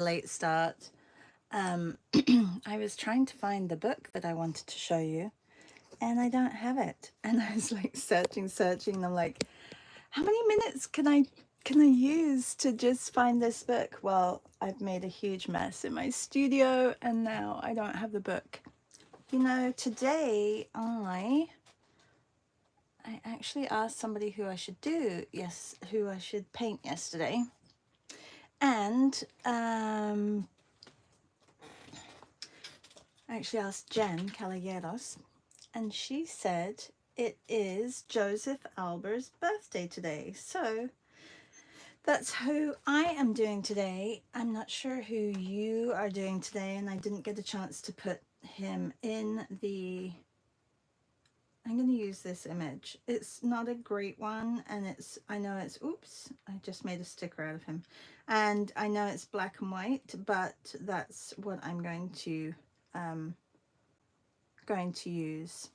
late start. I was trying to find the book that I wanted to show you, and I don't have it. And I was like searching. And I'm like, how many minutes can I use to just find this book? Well, I've made a huge mess in my studio, and now I don't have the book. You know, today I actually asked somebody who I should who I should paint yesterday, and I actually asked Jen Caballeros, and she said it is Josef Albers' birthday today. So that's who I am doing today. I'm not sure who you are doing today, and I didn't get a chance to put him in the... I'm going to use this image. It's not a great one, and I know it's, oops, I just made a sticker out of him. And I know it's black and white, but that's what I'm going to use.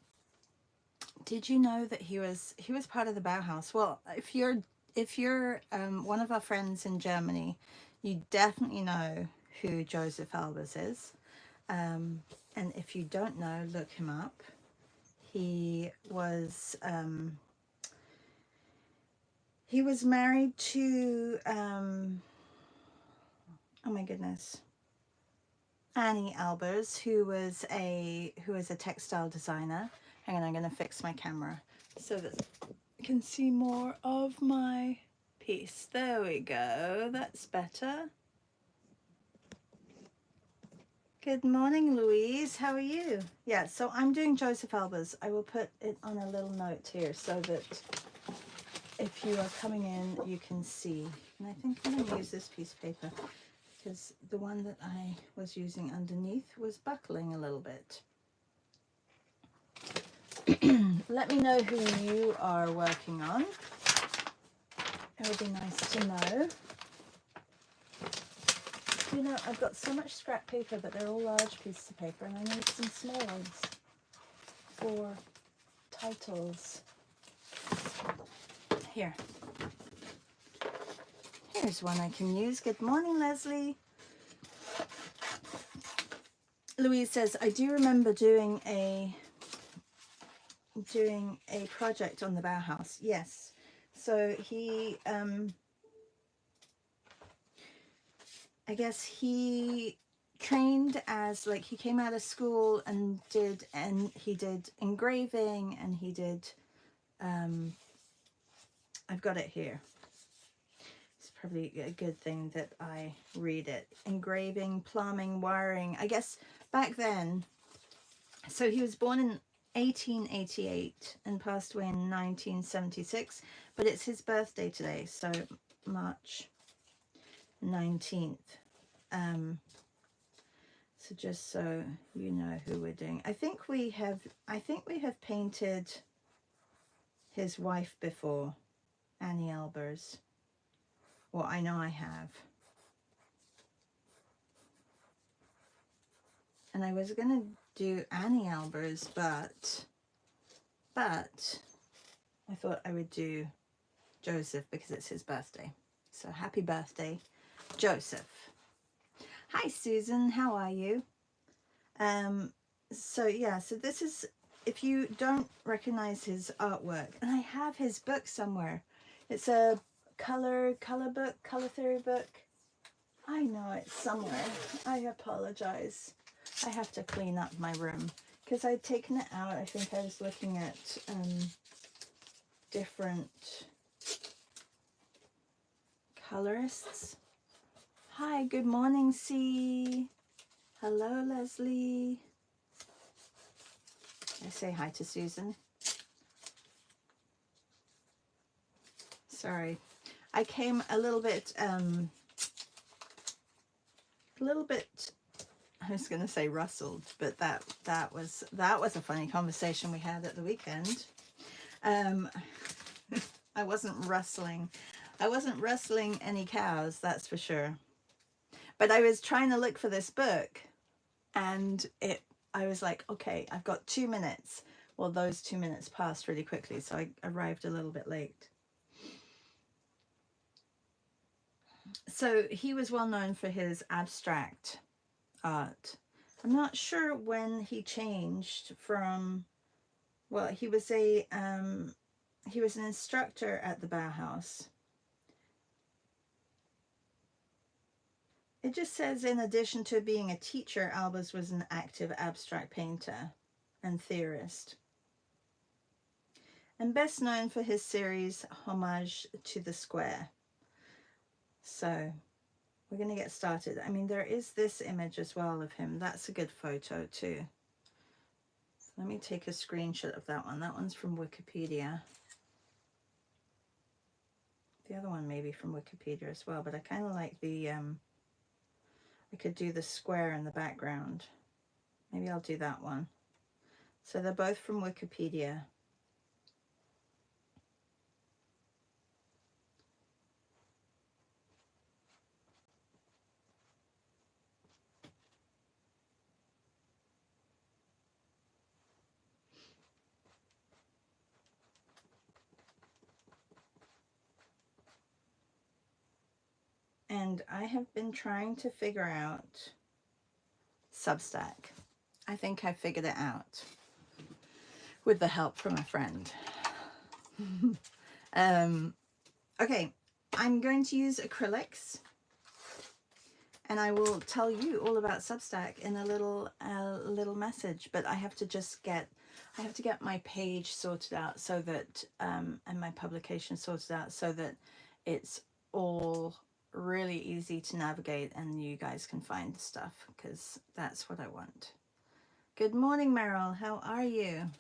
Did you know that he was part of the Bauhaus? Well, if you're one of our friends in Germany, you definitely know who Josef Albers is. And if you don't know, look him up. He was married to oh my goodness, Annie Albers, who was a textile designer. Hang on, I'm going to fix my camera so that I can see more of my piece. There we go. That's better. Good morning, Louise. How are you? Yeah, so I'm doing Josef Albers. I will put it on a little note here so that if you are coming in, you can see. And I think I'm going to use this piece of paper because the one that I was using underneath was buckling a little bit. Let me know who you are working on. It would be nice to know. You know, I've got so much scrap paper, but they're all large pieces of paper, and I need some small ones for titles. Here's one I can use. Good morning, Leslie. Louise says, I do remember doing a project on the Bauhaus. Yes. So he, I guess he trained as, like, he came out of school and he did engraving, and he did, I've got it here. It's probably a good thing that I read it. Engraving, plumbing, wiring. I guess back then, so he was born in 1888 and passed away in 1976, but it's his birthday today, so March 19th. So just so you know who we're doing. I think we have painted his wife before, Annie Albers. Well, I know I have. And I was gonna do Annie Albers, but I thought I would do Josef because it's his birthday. So happy birthday, Josef. Hi, Susan. How are you? So yeah, so this is, if you don't recognize his artwork, and I have his book somewhere. It's a color book, color theory book. I know it's somewhere. I apologize. I have to clean up my room because I'd taken it out. I think I was looking at different colorists. Hi, good morning, C. Hello, Leslie. I say hi to Susan. Sorry, I came a little bit, I was going to say rustled, but that was a funny conversation we had at the weekend. I wasn't rustling any cows, that's for sure. But I was trying to look for this book, and I was like, okay, I've got 2 minutes. Well, those 2 minutes passed really quickly, so I arrived a little bit late. So he was well known for his abstract art. I'm not sure when he changed from, well, he was an instructor at the Bauhaus. It just says, in addition to being a teacher, Albers was an active abstract painter and theorist, and best known for his series Homage to the Square. So we're going to get started. I mean, there is this image as well of him. That's a good photo too. Let me take a screenshot of that one. That one's from Wikipedia. The other one may be from Wikipedia as well, but I kind of like the, I could do the square in the background. Maybe I'll do that one. So they're both from Wikipedia. And I have been trying to figure out Substack. I think I figured it out with the help from a friend. Okay, I'm going to use acrylics, and I will tell you all about Substack in a little message. But I have to get my page sorted out so that and my publication sorted out so that it's all really easy to navigate and you guys can find stuff, because that's what I want. Good morning, Meryl. How are you?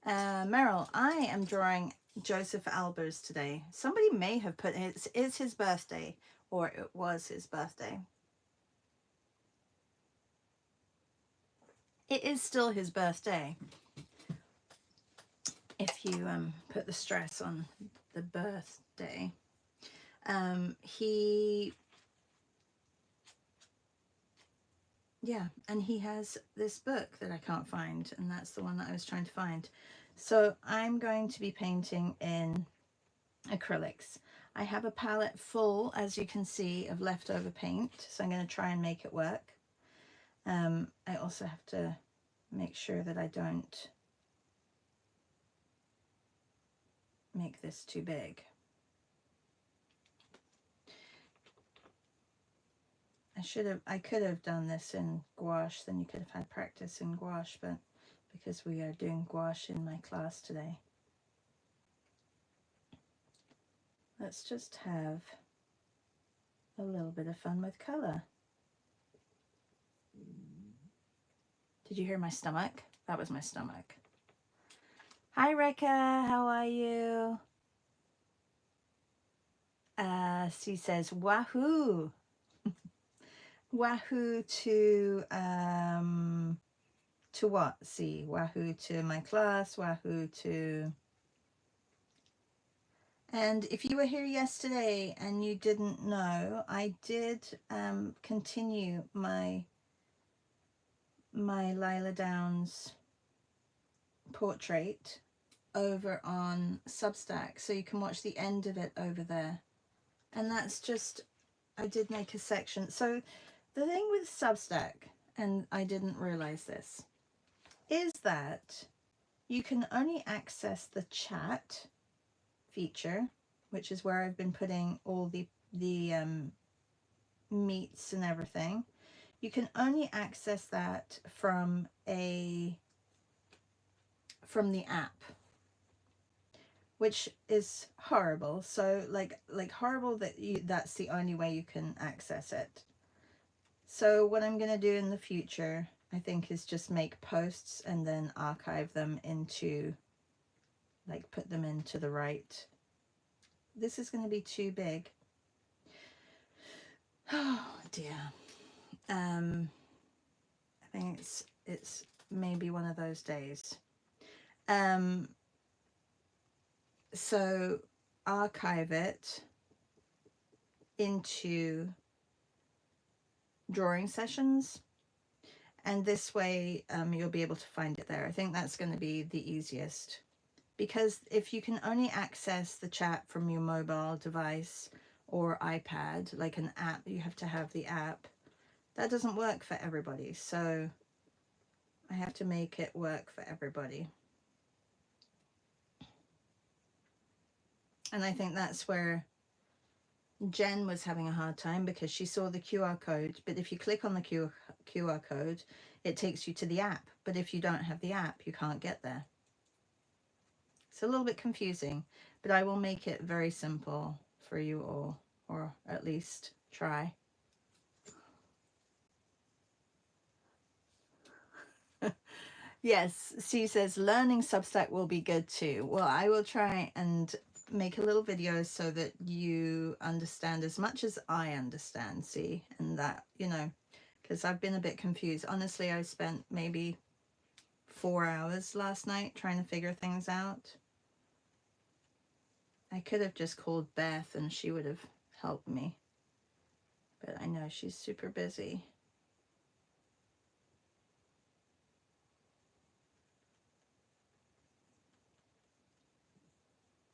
Meryl, I am drawing Josef Albers today. Somebody may have put it's his birthday, or it was his birthday. It is still his birthday. If you put the stress on the birthday. Yeah, and he has this book that I can't find, and that's the one that I was trying to find. So I'm going to be painting in acrylics. I have a palette full, as you can see, of leftover paint, so I'm going to try and make it work. I also have to make sure that I don't make this too big. I could have done this in gouache, then you could have had practice in gouache, but because we are doing gouache in my class today, let's just have a little bit of fun with color. Did you hear my stomach? That was my stomach. Hi, Rekha, how are you? She says, wahoo. Wahoo to what? See, wahoo to my class, wahoo to... And if you were here yesterday and you didn't know, I did continue my Lila Downs portrait over on Substack, so you can watch the end of it over there. And that's just, I did make a section. So the thing with Substack, and I didn't realize this, is that you can only access the chat feature, which is where I've been putting all the meets and everything. You can only access that from the app, which is horrible. So like horrible that that's the only way you can access it. So what I'm going to do in the future, I think, is just make posts and then archive them into, like, put them into the right. This is going to be too big. Oh dear. I think it's maybe one of those days. So archive it into drawing sessions, and this way you'll be able to find it there. I think that's going to be the easiest, because if you can only access the chat from your mobile device or iPad, like an app. You have to have the app. That doesn't work for everybody, so I have to make it work for everybody. And I think that's where Jen was having a hard time, because she saw the QR code, but if you click on the QR code, it takes you to the app. But if you don't have the app, you can't get there. It's a little bit confusing, but I will make it very simple for you all, or at least try. Yes, she says learning Substack will be good too. Well, I will try and make a little video so that you understand as much as I understand, see, and that, you know, because I've been a bit confused. Honestly, I spent maybe 4 hours last night trying to figure things out. I could have just called Beth and she would have helped me, but I know she's super busy.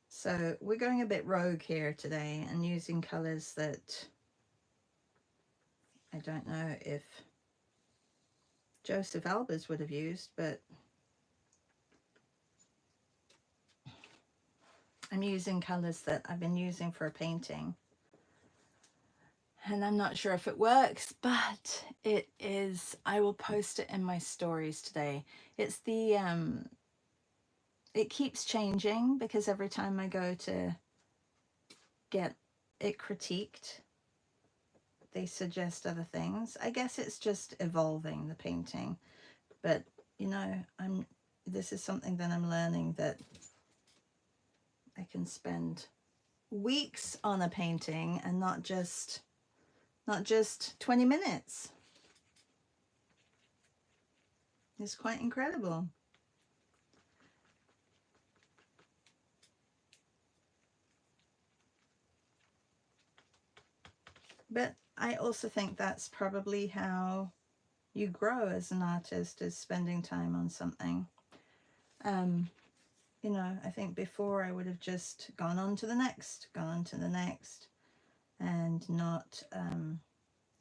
So we're going a bit rogue here today and using colors that I don't know if Josef Albers would have used, but I'm using colors that I've been using for a painting. And I'm not sure if it works, but it is. I will post it in my stories today. It's the, it keeps changing because every time I go to get it critiqued, they suggest other things. I guess it's just evolving the painting, but you know, this is something that I'm learning, that I can spend weeks on a painting and not just 20 minutes. It's quite incredible. But I also think that's probably how you grow as an artist, is spending time on something. You know, I think before I would have just gone on to the next, and not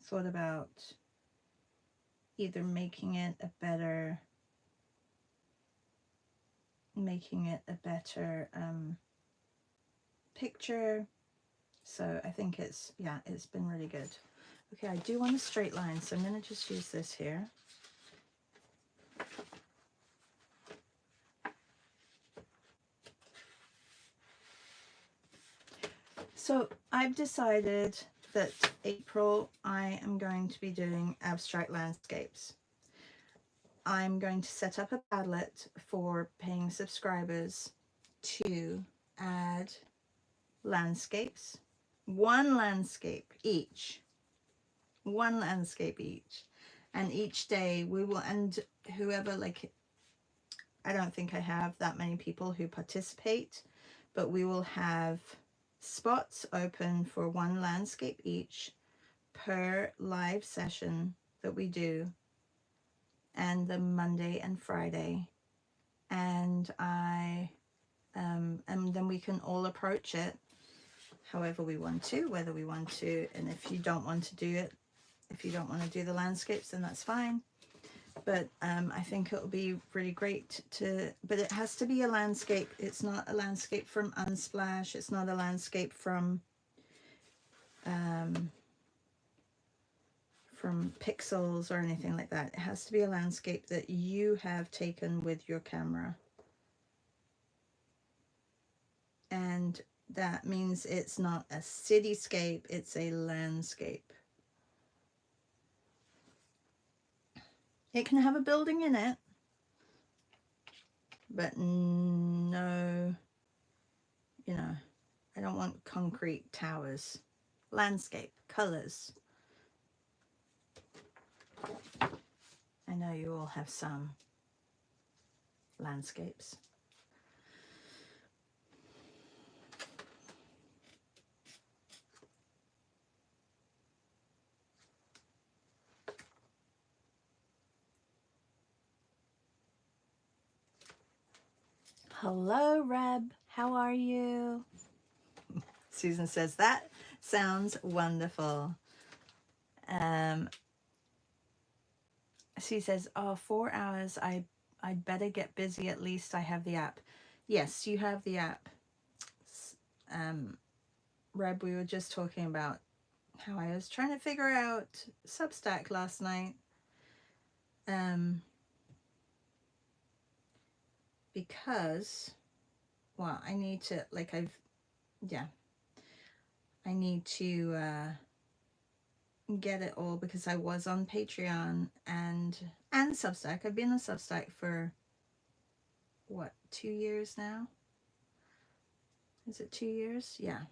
thought about either making it a better picture. So I think it's been really good. Okay, I do want a straight line, so I'm going to just use this here. So I've decided that April I am going to be doing abstract landscapes. I'm going to set up a Padlet for paying subscribers to add landscapes, one landscape each, and each day we will, and whoever, like, I don't think I have that many people who participate, but we will have spots open for one landscape each per live session that we do, and the Monday and Friday, and and then we can all approach it however we want to, whether we want to, and if you don't want to do it, if you don't want to do the landscapes, then that's fine. But I think it'll be really great to, but it has to be a landscape. It's not a landscape from Unsplash. It's not a landscape from Pixels or anything like that. It has to be a landscape that you have taken with your camera. And that means it's not a cityscape, it's a landscape. It can have a building in it, but no, you know, I don't want concrete towers. Landscape, colors. I know you all have some landscapes. Hello, Reb. How are you? Susan says that Sounds wonderful. She says, oh, 4 hours. I'd better get busy. At least I have the app. Yes, you have the app. Reb, we were just talking about how I was trying to figure out Substack last night. Because, well, I need to, like, I need to get it all, because I was on Patreon and Substack. I've been on Substack for, what, 2 years now? Is it 2 years? Yeah,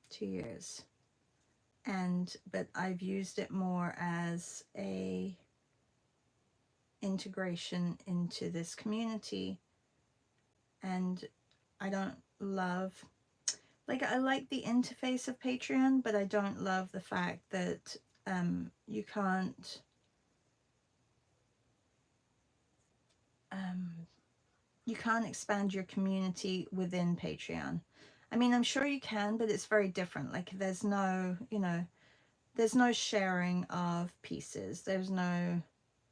2 years. But I've used it more as a integration into this community, and I don't love, like, I like the interface of Patreon, but I don't love the fact that you can't expand your community within Patreon. I mean, I'm sure you can, but it's very different. Like, there's no, there's no sharing of pieces. There's no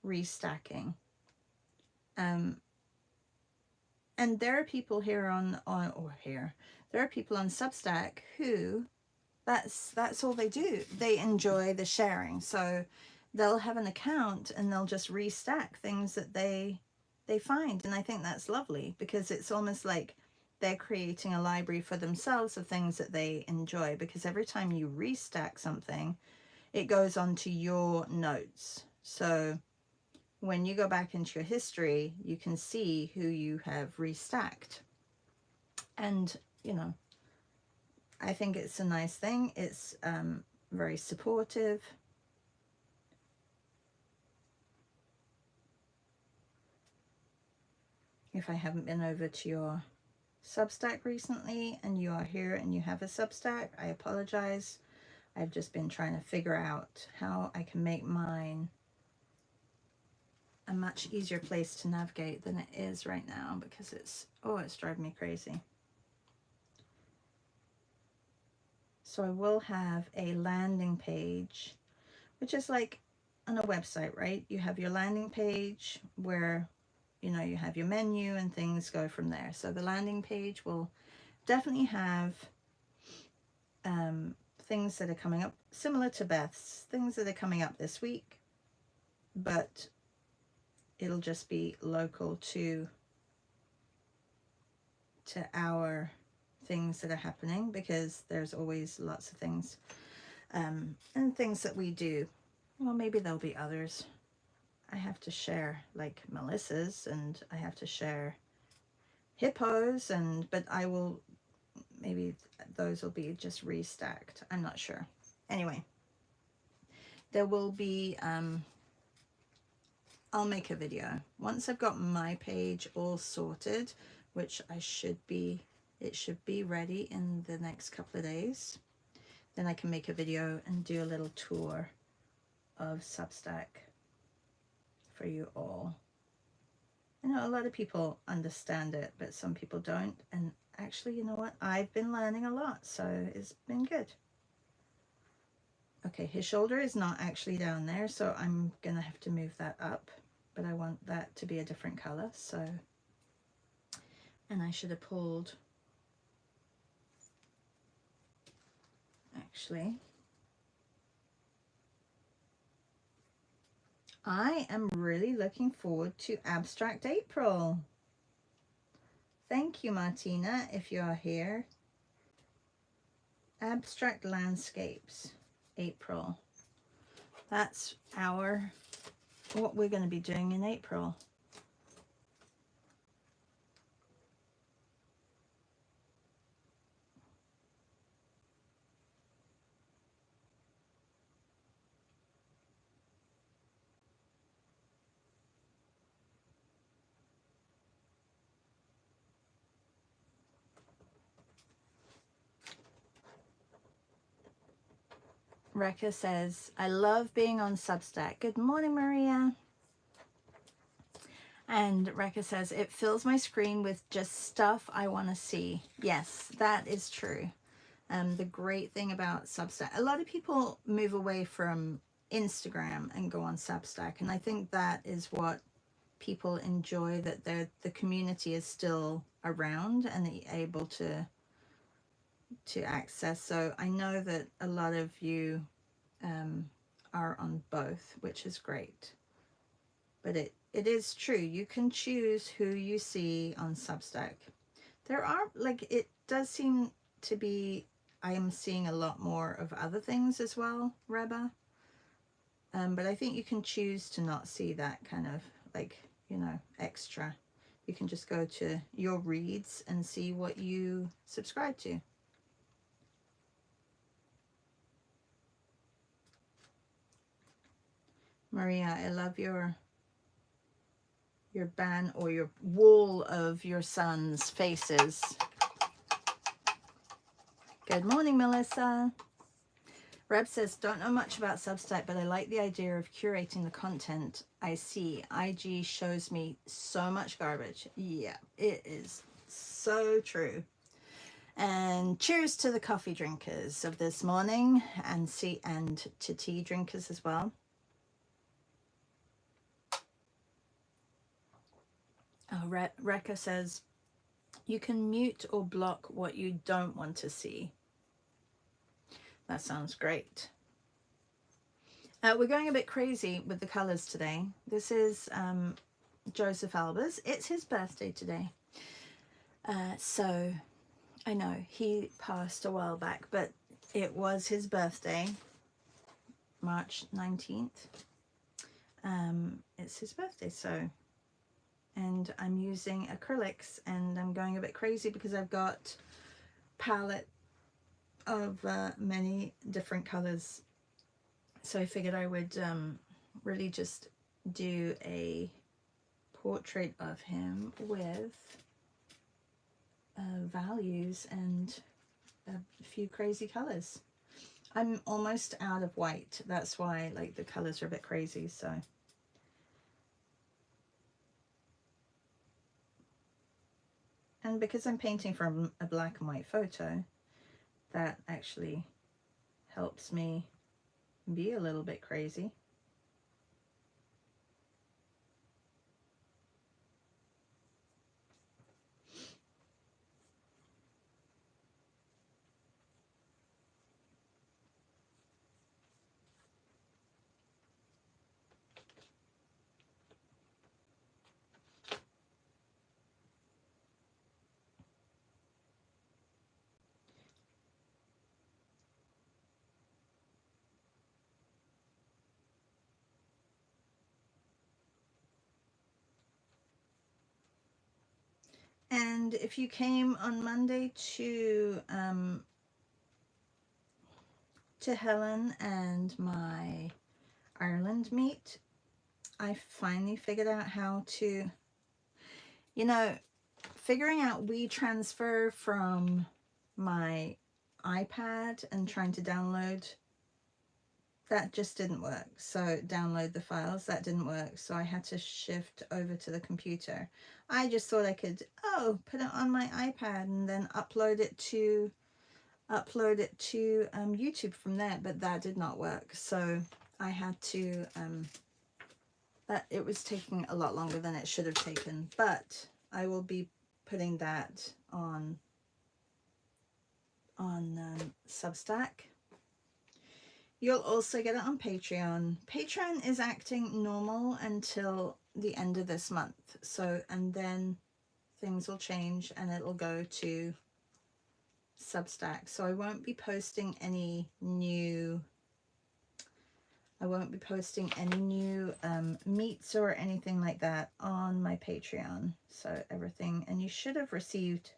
restacking. And there are people here there are people on Substack who that's all they do. They enjoy the sharing. So they'll have an account and they'll just restack things that they find. And I think that's lovely, because it's almost like they're creating a library for themselves of things that they enjoy, because every time you restack something, it goes onto your notes. So when you go back into your history, you can see who you have restacked. And, I think it's a nice thing. It's very supportive. If I haven't been over to your Substack recently and you are here and you have a Substack, I apologize. I've just been trying to figure out how I can make mine a much easier place to navigate than it is right now, because it's driving me crazy. So I will have a landing page, which is like on a website, right? You have your landing page where, you have your menu and things go from there. So the landing page will definitely have things that are coming up, similar to Beth's, things that are coming up this week, but it'll just be local to our things that are happening, because there's always lots of things and things that we do. Well, maybe there'll be others. I have to share, like Melissa's, and I have to share Hippo's, but I will, maybe those will be just restacked. I'm not sure. Anyway, there will be, I'll make a video. Once I've got my page all sorted, which it should be ready in the next couple of days, then I can make a video and do a little tour of Substack for you all. I know a lot of people understand it, but some people don't. And actually, you know what? I've been learning a lot, so it's been good. Okay, his shoulder is not actually down there, so I'm gonna have to move that up, but I want that to be a different color, so. And I should have pulled, actually, I am really looking forward to Abstract April. Thank you, Martina, if you are here. Abstract Landscapes, April. That's what we're going to be doing in April. Rekha says, I love being on Substack. Good morning, Maria. And Rekha says, it fills my screen with just stuff I want to see. Yes, that is true. The great thing about Substack, a lot of people move away from Instagram and go on Substack, and I think that is what people enjoy, that the community is still around and able to access. So I know that a lot of you are on both, which is great. But it is true, you can choose who you see on Substack. There are, like, it does seem to be, I am seeing a lot more of other things as well, Reba. But I think you can choose to not see that kind of, like, you know, extra. You can just go to your reads and see what you subscribe to. Maria, I love your band or your wall of your son's faces. Good morning, Melissa. Reb says, don't know much about Substack, but I like the idea of curating the content I see. IG shows me so much garbage. Yeah, it is so true. And cheers to the coffee drinkers of this morning, and to tea drinkers as well. Oh, Rekka says, you can mute or block what you don't want to see. That sounds great. We're going a bit crazy with the colors today. This is Josef Albers. It's his birthday today. So I know he passed a while back, but it was his birthday, March 19th. It's his birthday, so, and I'm using acrylics, and I'm going a bit crazy because I've got palette of many different colors. So I figured I would really just do a portrait of him with values and a few crazy colors. I'm almost out of white. That's why, like, the colors are a bit crazy. So and because I'm painting from a black and white photo, that actually helps me be a little bit crazy. And if you came on Monday to Helen and my Ireland meet, I finally figured out how to, you know, figuring out WeTransfer from my iPad and trying to download, that just didn't work. So download the files, that didn't work. So I had to shift over to the computer. I just thought I could, put it on my iPad and then upload it to YouTube from there, but that did not work. So I had to, it was taking a lot longer than it should have taken, but I will be putting that on Substack. You'll also get it on Patreon. Patreon is acting normal until the end of this month. So, and then things will change and it'll go to Substack. So I won't be posting any new meets or anything like that on my Patreon. So everything, and you should have received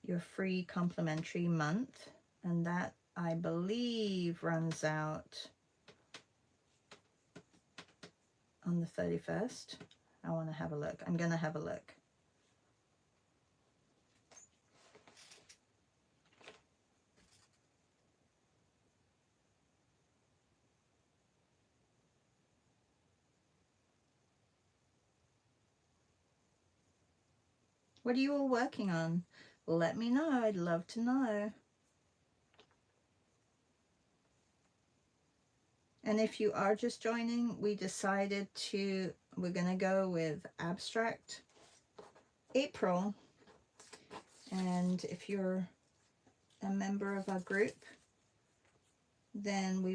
your free complimentary month, and that I believe runs out on the 31st. I want to have a look. I'm going to have a look. What are you all working on? let me know. I'd love to know. And if you are just joining, we're going to go with Abstract April. And if you're a member of our group, then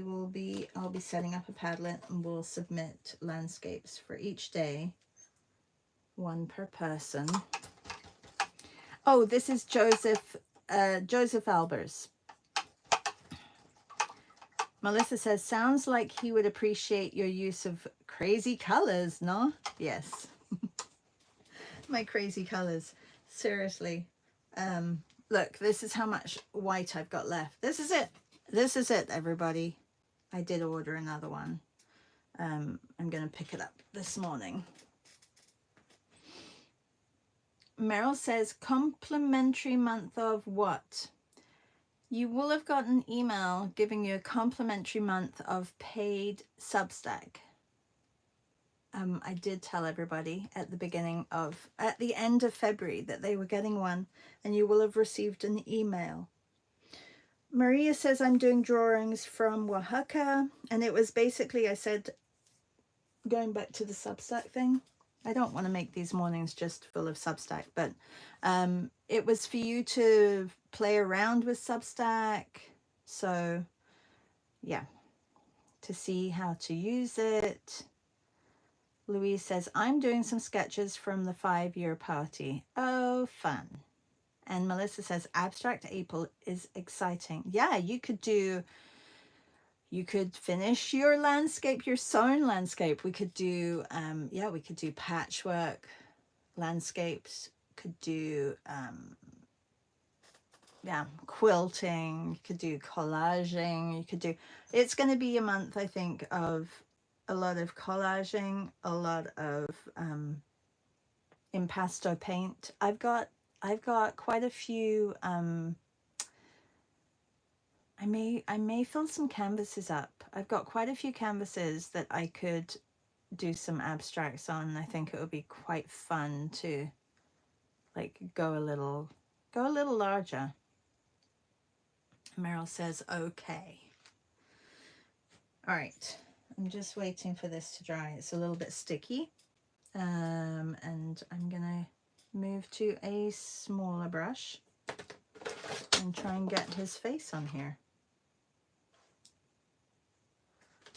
I'll be setting up a Padlet and we'll submit landscapes for each day, one per person. Oh, this is Josef Albers. Melissa says, sounds like he would appreciate your use of crazy colors, no? Yes. My crazy colors. Seriously. Look, this is how much white I've got left. This is it. This is it, everybody. I did order another one. I'm going to pick it up this morning. Meryl says, complimentary month of what? You will have got an email giving you a complimentary month of paid Substack. I did tell everybody at the end of February that they were getting one, and you will have received an email. Maria says, I'm doing drawings from Oaxaca, and it was basically, I said, going back to the Substack thing, I don't want to make these mornings just full of Substack, but it was for you to play around with Substack. So yeah, to see how to use it. Louise says, I'm doing some sketches from the 5-year party. Oh, fun. And Melissa says, Abstract April is exciting. Yeah, you could finish your landscape, your sewn landscape. We could do, we could do patchwork landscapes, could do, quilting, you could do collaging, you could do, it's going to be a month, I think, of a lot of collaging, a lot of impasto paint. I've got quite a few, I may fill some canvases up. I've got quite a few canvases that I could do some abstracts on. I think it would be quite fun to like go a little larger. Meryl says, okay. All right. I'm just waiting for this to dry. It's a little bit sticky. And I'm gonna move to a smaller brush and try and get his face on here.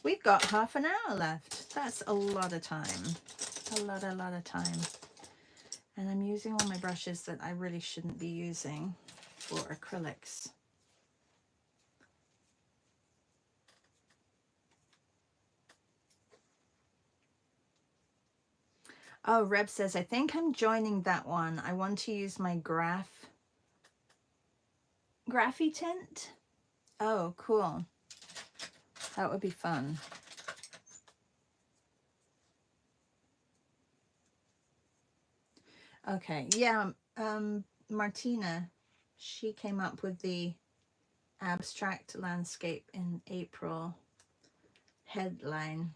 We've got half an hour left. That's a lot of time. A lot of time. And I'm using all my brushes that I really shouldn't be using for acrylics. Oh, Reb says, I think I'm joining that one. I want to use my Graphy tint. Oh, cool. That would be fun. Okay, yeah, Martina, she came up with the abstract landscape in April headline.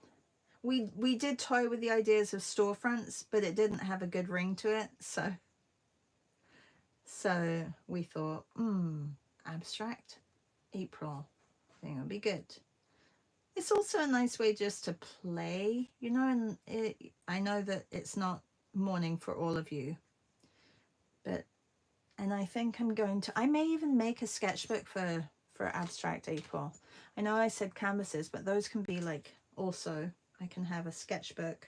We did toy with the ideas of storefronts, but it didn't have a good ring to it, so we thought, abstract April, I think it would be good. It's also a nice way just to play, you know, and I know that it's not morning for all of you, and I think I may even make a sketchbook for abstract April. I know I said canvases, but those can be like, also I can have a sketchbook.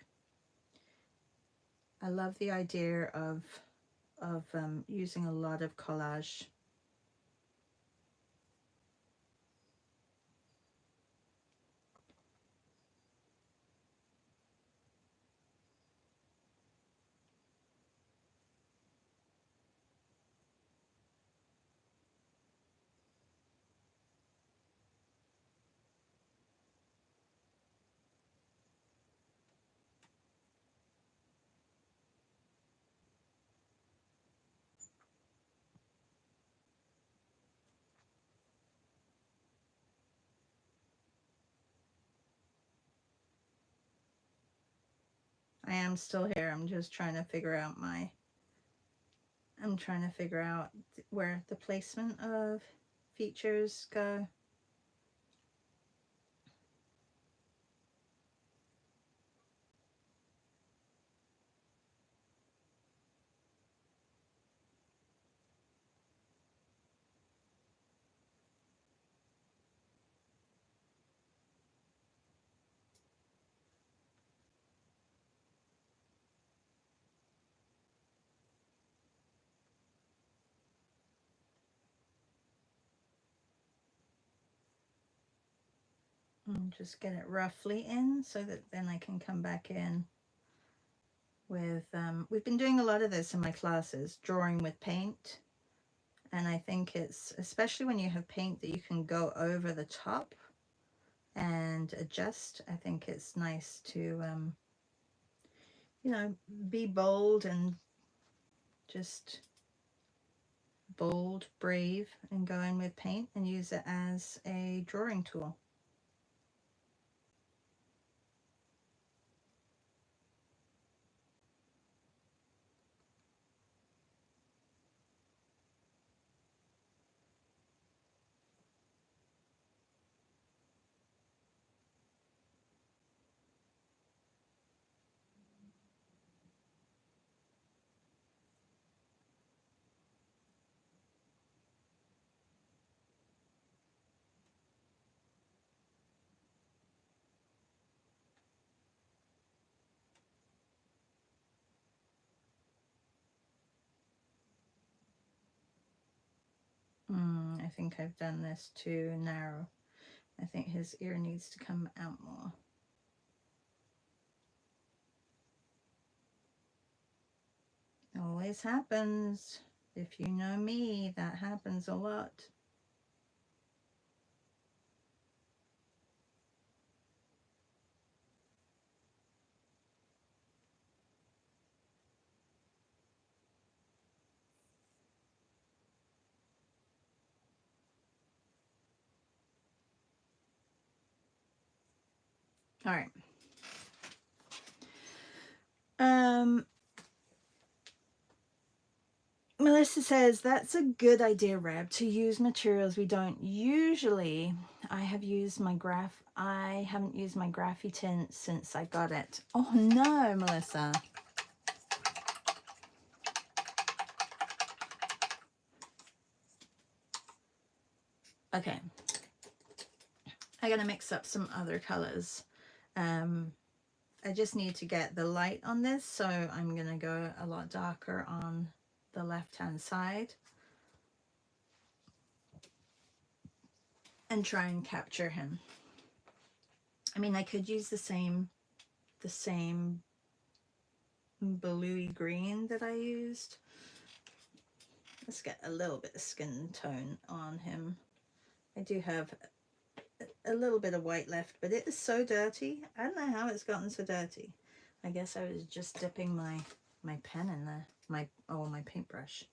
I love the idea of using a lot of collage. I am still here. I'm just trying to figure out my I'm trying to figure out where the placement of features go. And just get it roughly in so that then I can come back in with, we've been doing a lot of this in my classes, drawing with paint. And I think it's, especially when you have paint that you can go over the top and adjust, I think it's nice to, you know, be bold and just bold, brave, and go in with paint and use it as a drawing tool. I think I've done this too narrow. I think his ear needs to come out more. Always happens. If you know me, that happens a lot. All right. Melissa says, that's a good idea, Reb, to use materials we don't usually. I haven't used my Graphy tint since I got it. Oh no, Melissa. Okay. I gotta mix up some other colors. I just need to get the light on this, so I'm gonna go a lot darker on the left-hand side and try and capture him. I mean, I could use the same bluey green that I used. Let's get a little bit of skin tone on him. I do have a little bit of white left, but it is so dirty. I don't know how it's gotten so dirty. I guess I was just dipping my pen in there, my paintbrush.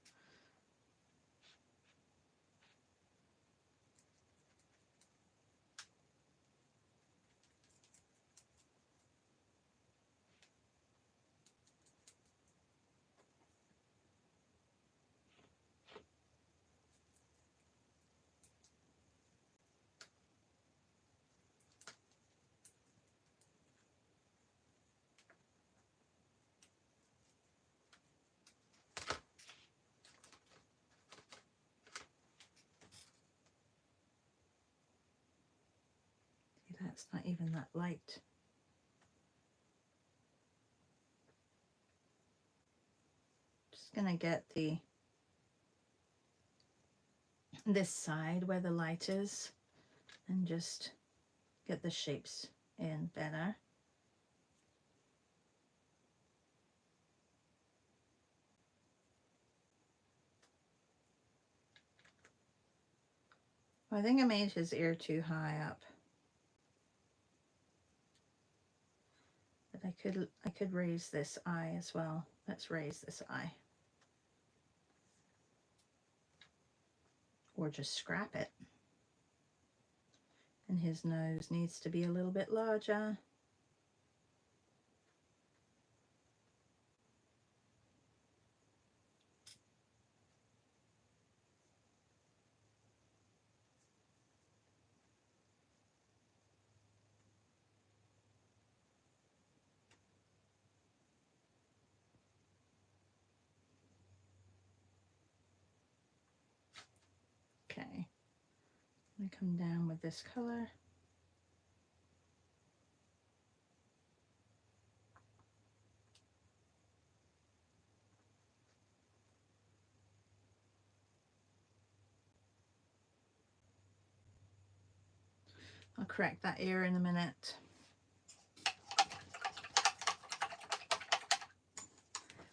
That's not even that light. Just gonna get this side where the light is and just get the shapes in better. I think I made his ear too high up. But I could raise this eye as well. Let's raise this eye. Or just scrap it. And his nose needs to be a little bit larger. I come down with this color. I'll correct that ear in a minute.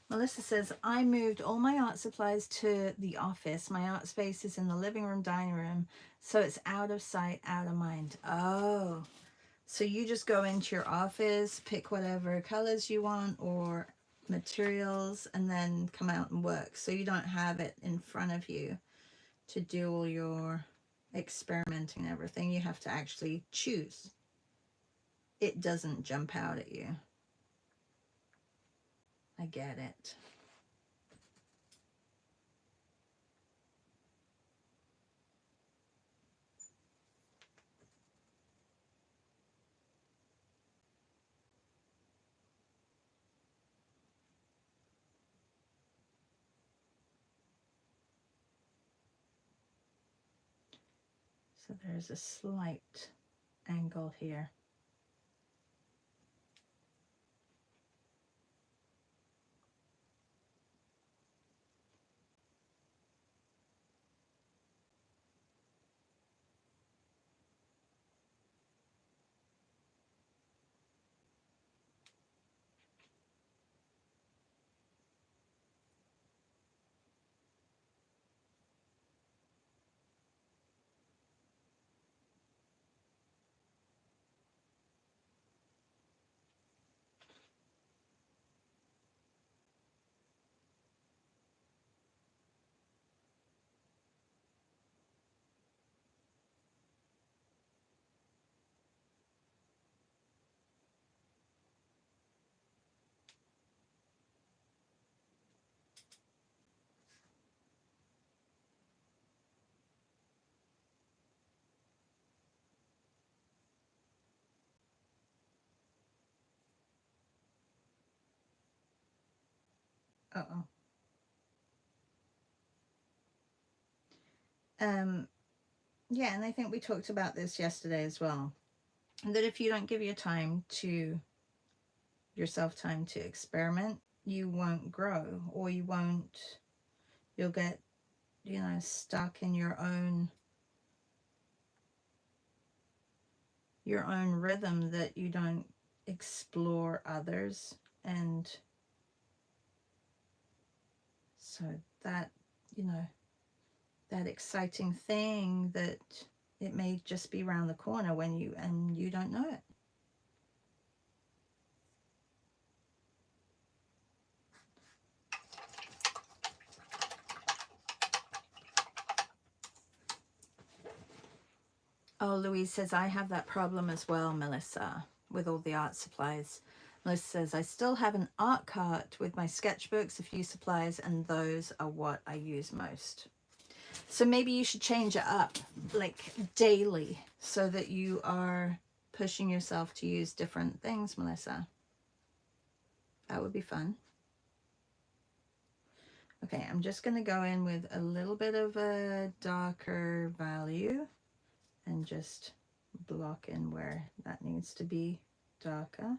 Melissa says, I moved all my art supplies to the office. My art space is in the living room, dining room, so it's out of sight, out of mind. Oh, so you just go into your office, pick whatever colors you want or materials, and then come out and work. So you don't have it in front of you to do all your experimenting and everything. You have to actually choose. It doesn't jump out at you. I get it. So there's a slight angle here. Uh-oh. Yeah, and I think we talked about this yesterday as well. That if you don't give yourself time to experiment, you won't grow, or you'll get, stuck in your own rhythm, that you don't explore others. And so that, that exciting thing, that it may just be around the corner when you don't know it. Oh, Louise says, I have that problem as well, Melissa, with all the art supplies. Melissa says, I still have an art cart with my sketchbooks, a few supplies, and those are what I use most. So maybe you should change it up, like daily, so that you are pushing yourself to use different things, Melissa. That would be fun. Okay, I'm just going to go in with a little bit of a darker value and just block in where that needs to be darker.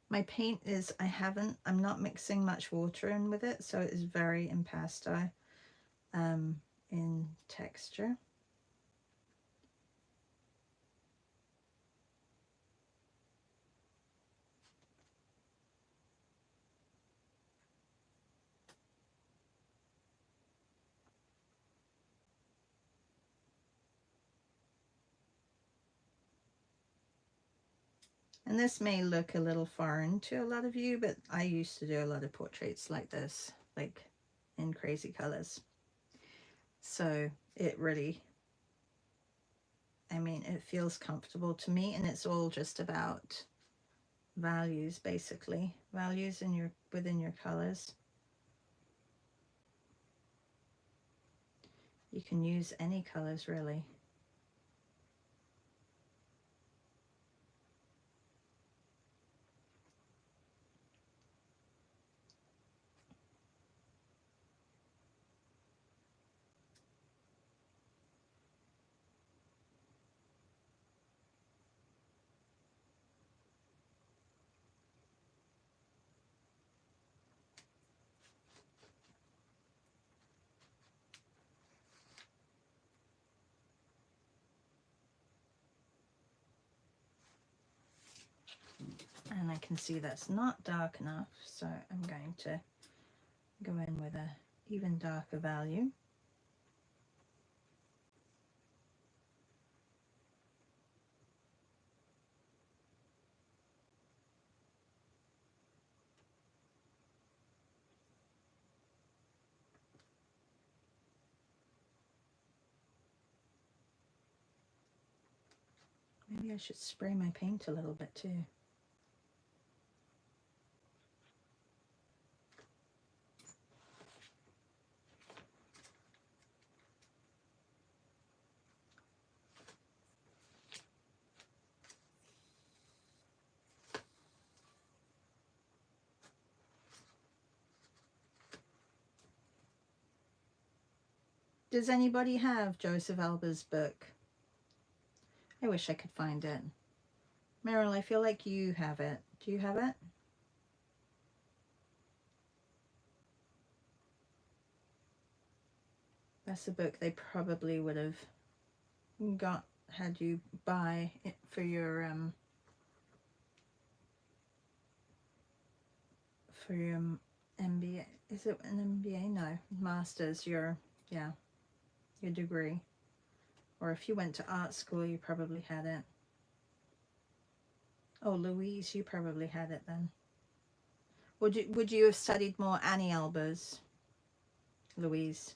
My paint is, I'm not mixing much water in with it, so it is very impasto in texture. And this may look a little foreign to a lot of you, but I used to do a lot of portraits like this, like in crazy colors. So it really, it feels comfortable to me, and it's all just about values, basically. Values within your colors. You can use any colors, really. I can see that's not dark enough, so I'm going to go in with a even darker value. Maybe I should spray my paint a little bit too. Does anybody have Josef Albers' book? I wish I could find it. Meryl, I feel like you have it. Do you have it? That's a book they probably would have had you buy it for your MBA. Is it an MBA? No, master's. Your degree. Or if you went to art school, you probably had it. Oh, Louise, you probably had it then. Would you have studied more Annie Albers, Louise,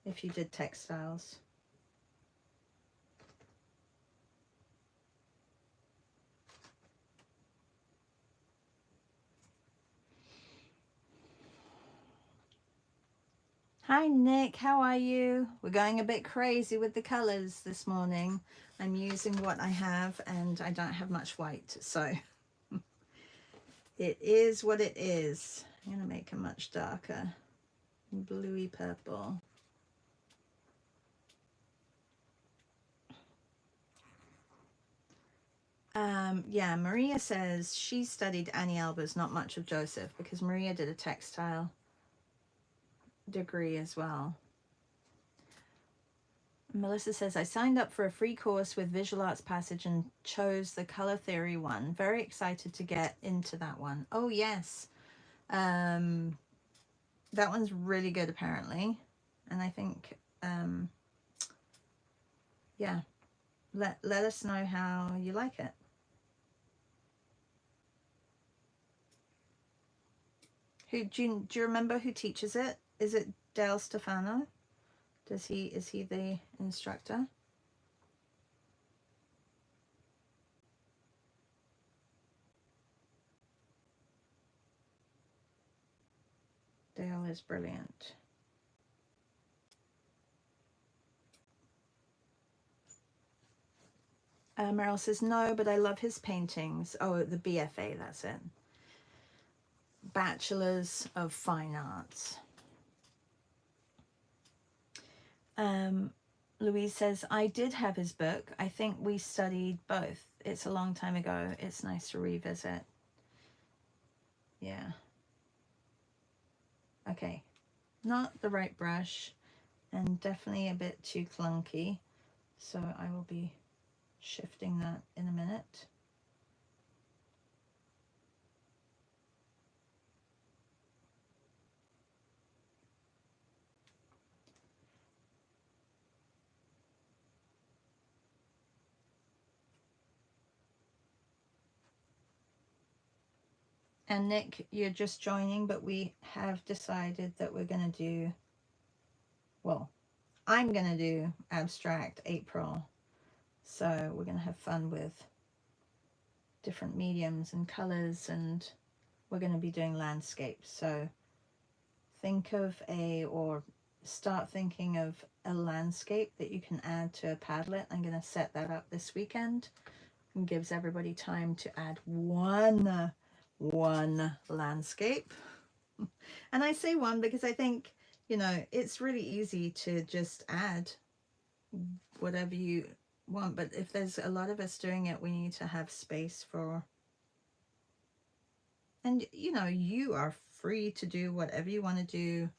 if you did textiles? Hi Nick, how are you? We're going a bit crazy with the colors this morning. I'm using what I have and I don't have much white, so it is what it is. I'm going to make a much darker bluey purple. Yeah, Maria says she studied Annie Albers, not much of Joseph, because Maria did a textile degree as well. Melissa says, I signed up for a free course with Visual Arts Passage and chose the color theory one. Very excited to get into that one. Oh yes. That one's really good apparently. And I think, yeah, let us know how you like it. Do you remember who teaches it? Is it Dale Stefano? Is he the instructor? Dale is brilliant. Meryl says, no, but I love his paintings. Oh, the BFA, that's it. Bachelors of Fine Arts. Louise says, I did have his book. I think we studied both. It's a long time ago. It's nice to revisit. Yeah. Okay. Not the right brush and definitely a bit too clunky. So I will be shifting that in a minute. And Nick, you're just joining, but we have decided that we're going to do, well, I'm going to do abstract April. So we're going to have fun with different mediums and colors, and we're going to be doing landscapes. So think of start thinking of a landscape that you can add to a Padlet. I'm going to set that up this weekend and gives everybody time to add one landscape. And I say one because I think, you know, it's really easy to just add whatever you want, but if there's a lot of us doing it, we need to have space for, and you know, you are free to do whatever you want to do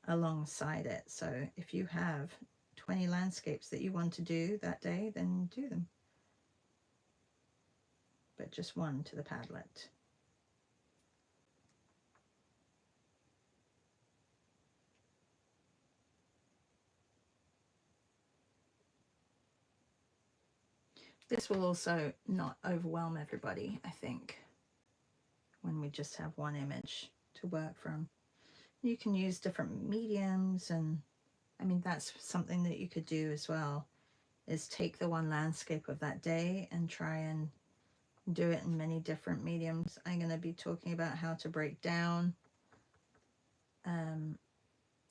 alongside it. So if you have 20 landscapes that you want to do that day, then do them. But just one to the Padlet. This will also not overwhelm everybody, I think, when we just have one image to work from. You can use different mediums, and I mean, that's something that you could do as well, is take the one landscape of that day and try and do it in many different mediums. I'm going to be talking about how to break down an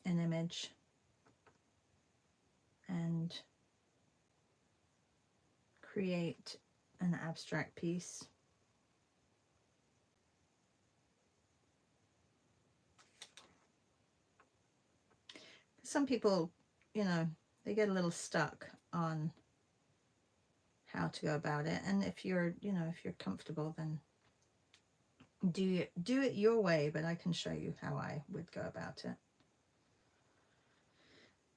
image and create an abstract piece. Some people, you know, they get a little stuck on how to go about it, and if you're, you know, if you're comfortable, then do it your way, but I can show you how I would go about it.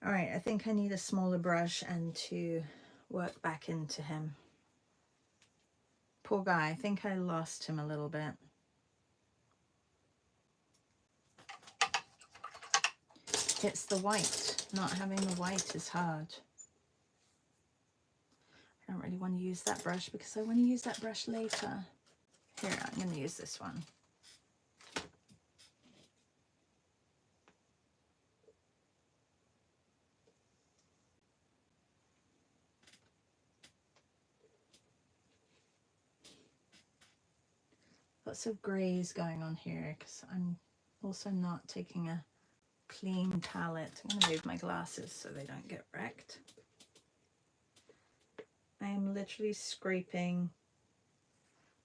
All right, I think I need a smaller brush and to work back into him. Poor guy, I think I lost him a little bit. It's the white. Not having the white is hard. I don't really want to use that brush because I want to use that brush later. Here, I'm going to use this one. Lots of grays going on here because I'm also not taking a clean palette. I'm going to move my glasses so they don't get wrecked. I am literally scraping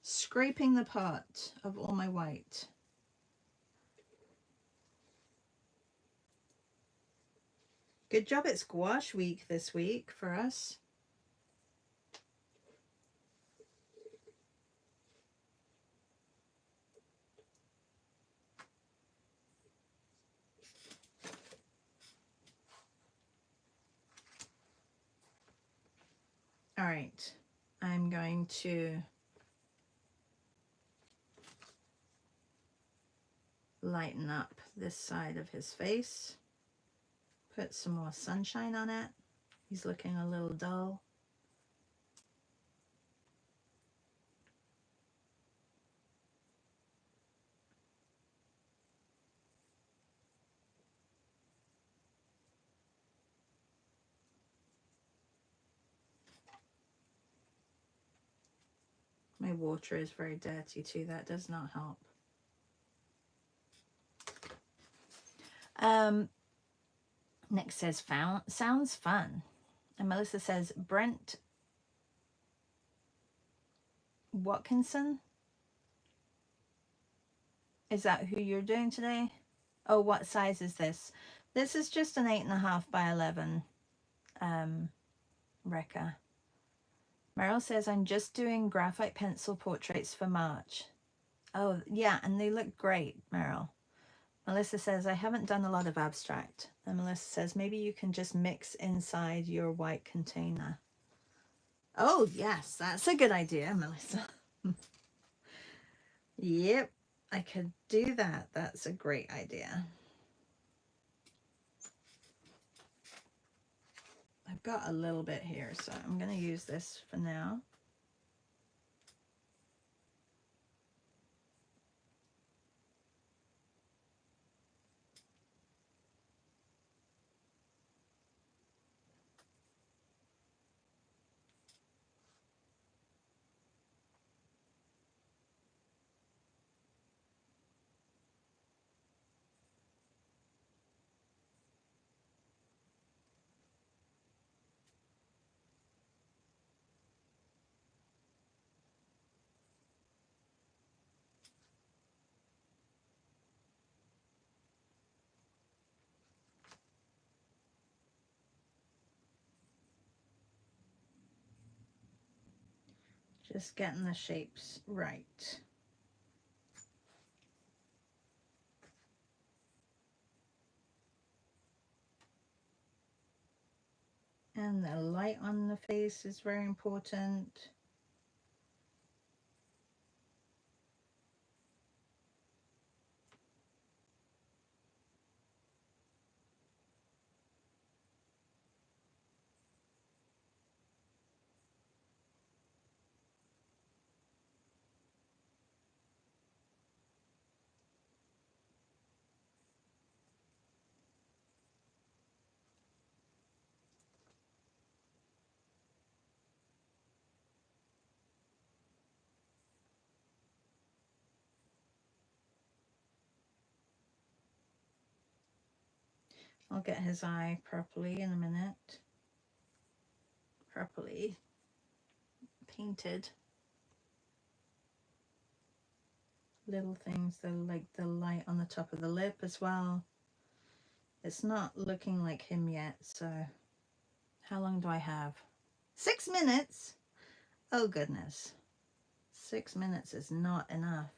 the pot of all my white. Good job, it's gouache week this week for us. All right, I'm going to lighten up this side of his face, put some more sunshine on it. He's looking a little dull. My water is very dirty too. That does not help. Nick says, sounds fun. And Melissa says, Brent Watkinson? Is that who you're doing today? Oh, what size is this? This is just an 8.5 by 11 Rekka. Meryl says, I'm just doing graphite pencil portraits for March. Oh, yeah, and they look great, Meryl. Melissa says, I haven't done a lot of abstract. And Melissa says, maybe you can just mix inside your white container. Oh, yes, that's a good idea, Melissa. Yep, I could do that. That's a great idea. I've got a little bit here, so I'm going to use this for now. Just getting the shapes right. And the light on the face is very important. I'll get his eye properly in a minute. Properly painted. Little things that are like the light on the top of the lip as well. It's not looking like him yet, so how long do I have? 6 minutes? Oh goodness. 6 minutes is not enough.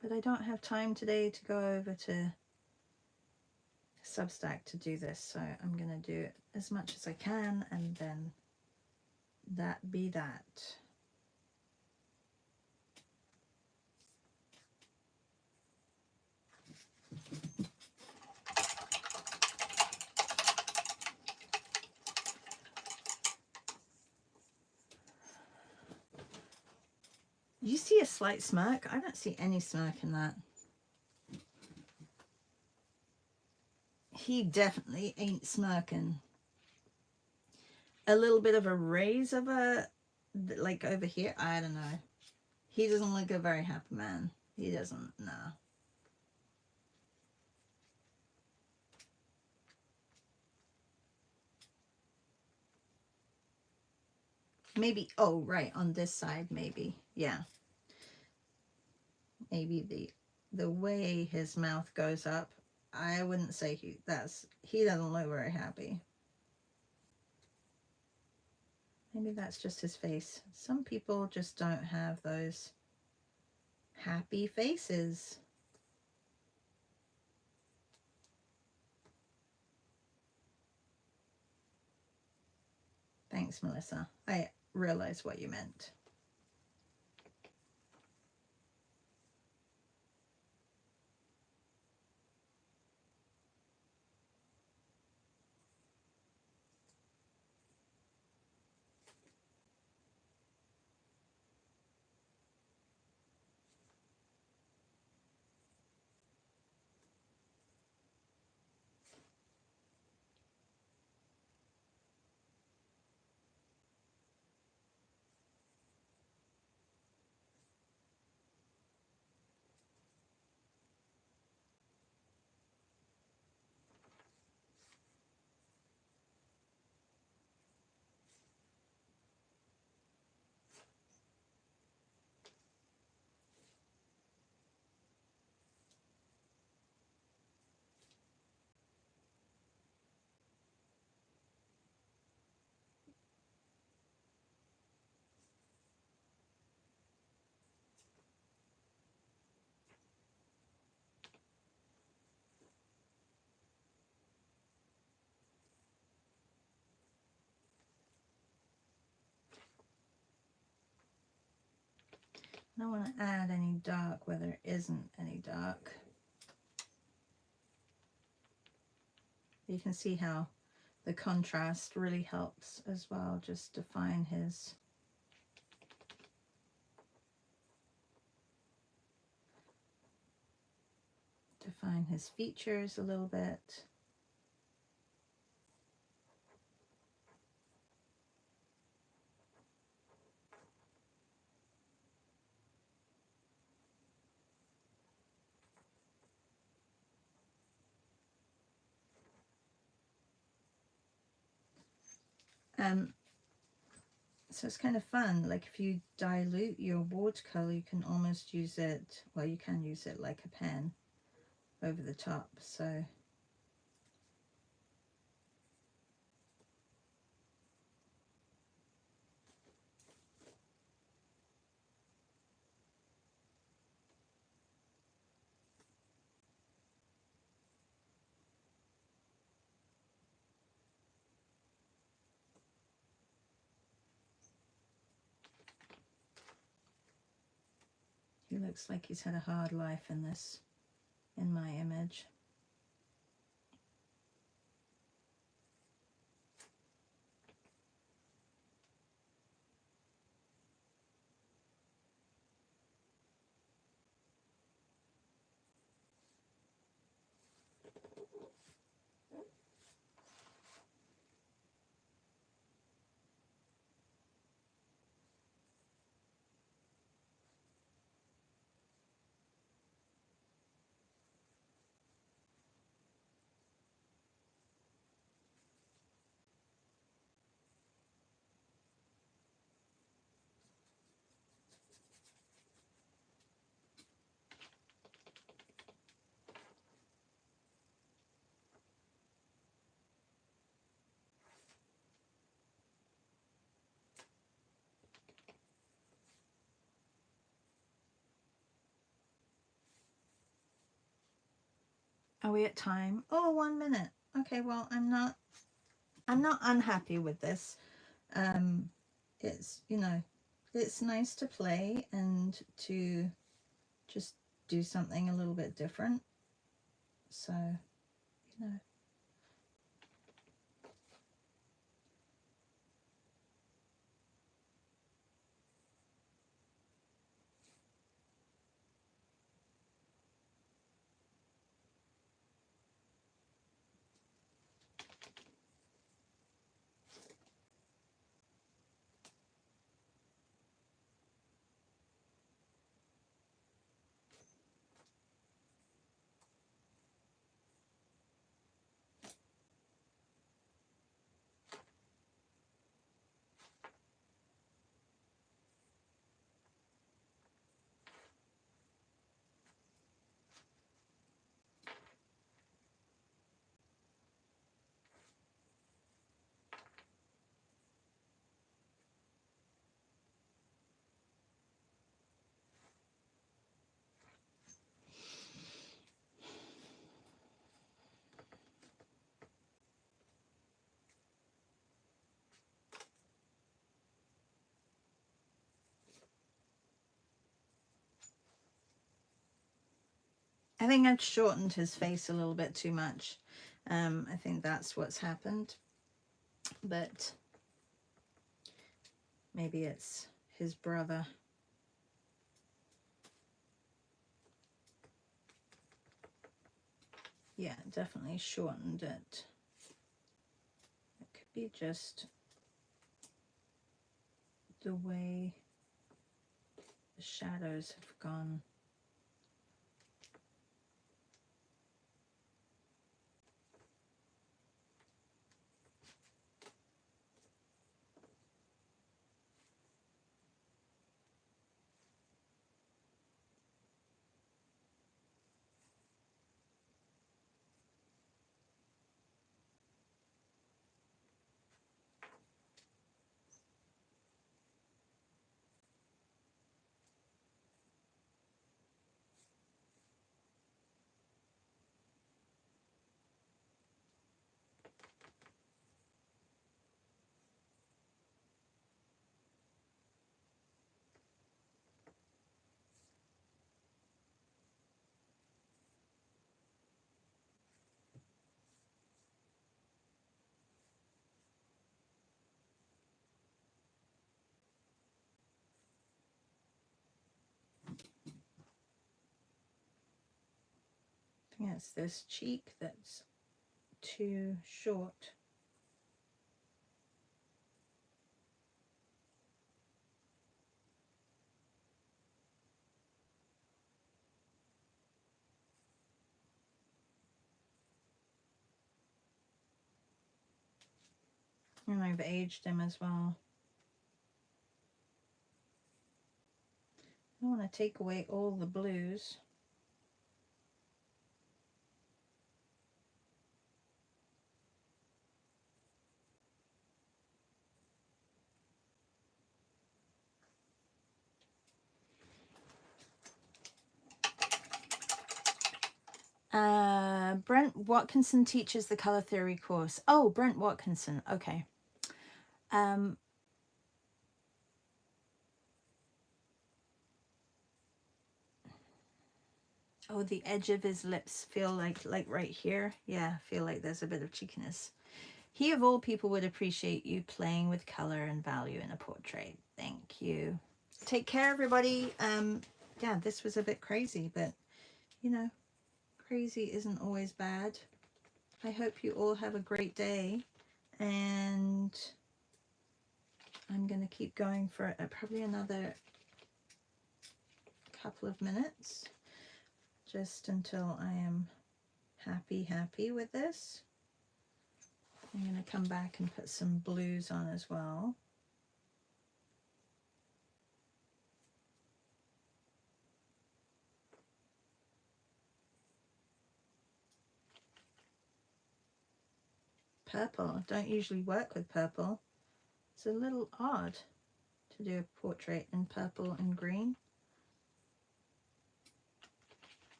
But I don't have time today to go over to Substack to do this, so I'm going to do it as much as I can, and then that be that. You see a slight smirk? I don't see any smirk in that. He definitely ain't smirking. A little bit of a raise of a, like over here, I don't know. He doesn't look a very happy man. He doesn't, no. Maybe, oh, right, on this side, maybe, yeah. Maybe the way his mouth goes up, I wouldn't say he doesn't look very happy. Maybe that's just his face. Some people just don't have those happy faces. Thanks, Melissa. I realized what you meant. I don't want to add any dark where there isn't any dark. You can see how the contrast really helps as well, just define his features a little bit. So it's kind of fun, like if you dilute your watercolor, you can almost use it, well, you can use it like a pen over the top, so he looks like he's had a hard life in this, in my image. Are we at time? Oh, 1 minute. Okay, well, I'm not unhappy with this. It's, you know, it's nice to play and to just do something a little bit different. So, you know. I think I've shortened his face a little bit too much. I think that's what's happened. But maybe it's his brother. Yeah, definitely shortened it. It could be just the way the shadows have gone. I think it's this cheek that's too short. And I've aged him as well. I want to take away all the blues. Brent Watkinson teaches the color theory course. Oh, Brent Watkinson. Okay. Oh, the edge of his lips feel like right here. Yeah, feel like there's a bit of cheekiness. He of all people would appreciate you playing with color and value in a portrait. Thank you. Take care, everybody. Yeah, this was a bit crazy, but you know, crazy isn't always bad. I hope you all have a great day, and I'm going to keep going for probably another couple of minutes, just until I am happy with this. I'm going to come back and put some blues on as well. Purple. Don't usually work with purple. It's a little odd to do a portrait in purple and green.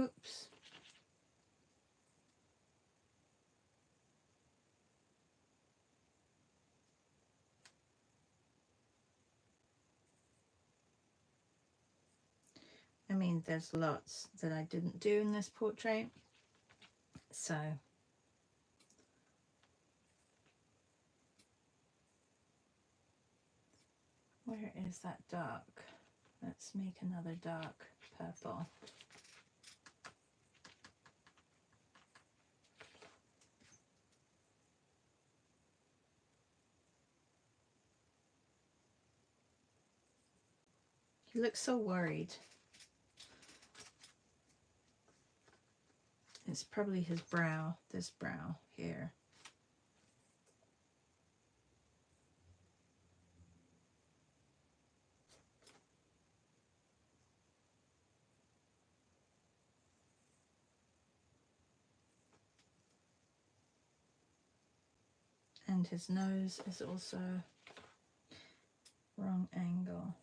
Oops. I mean, there's lots that I didn't do in this portrait. So where is that dark? Let's make another dark purple. He looks so worried. It's probably his brow, this brow here. And his nose is also wrong angle.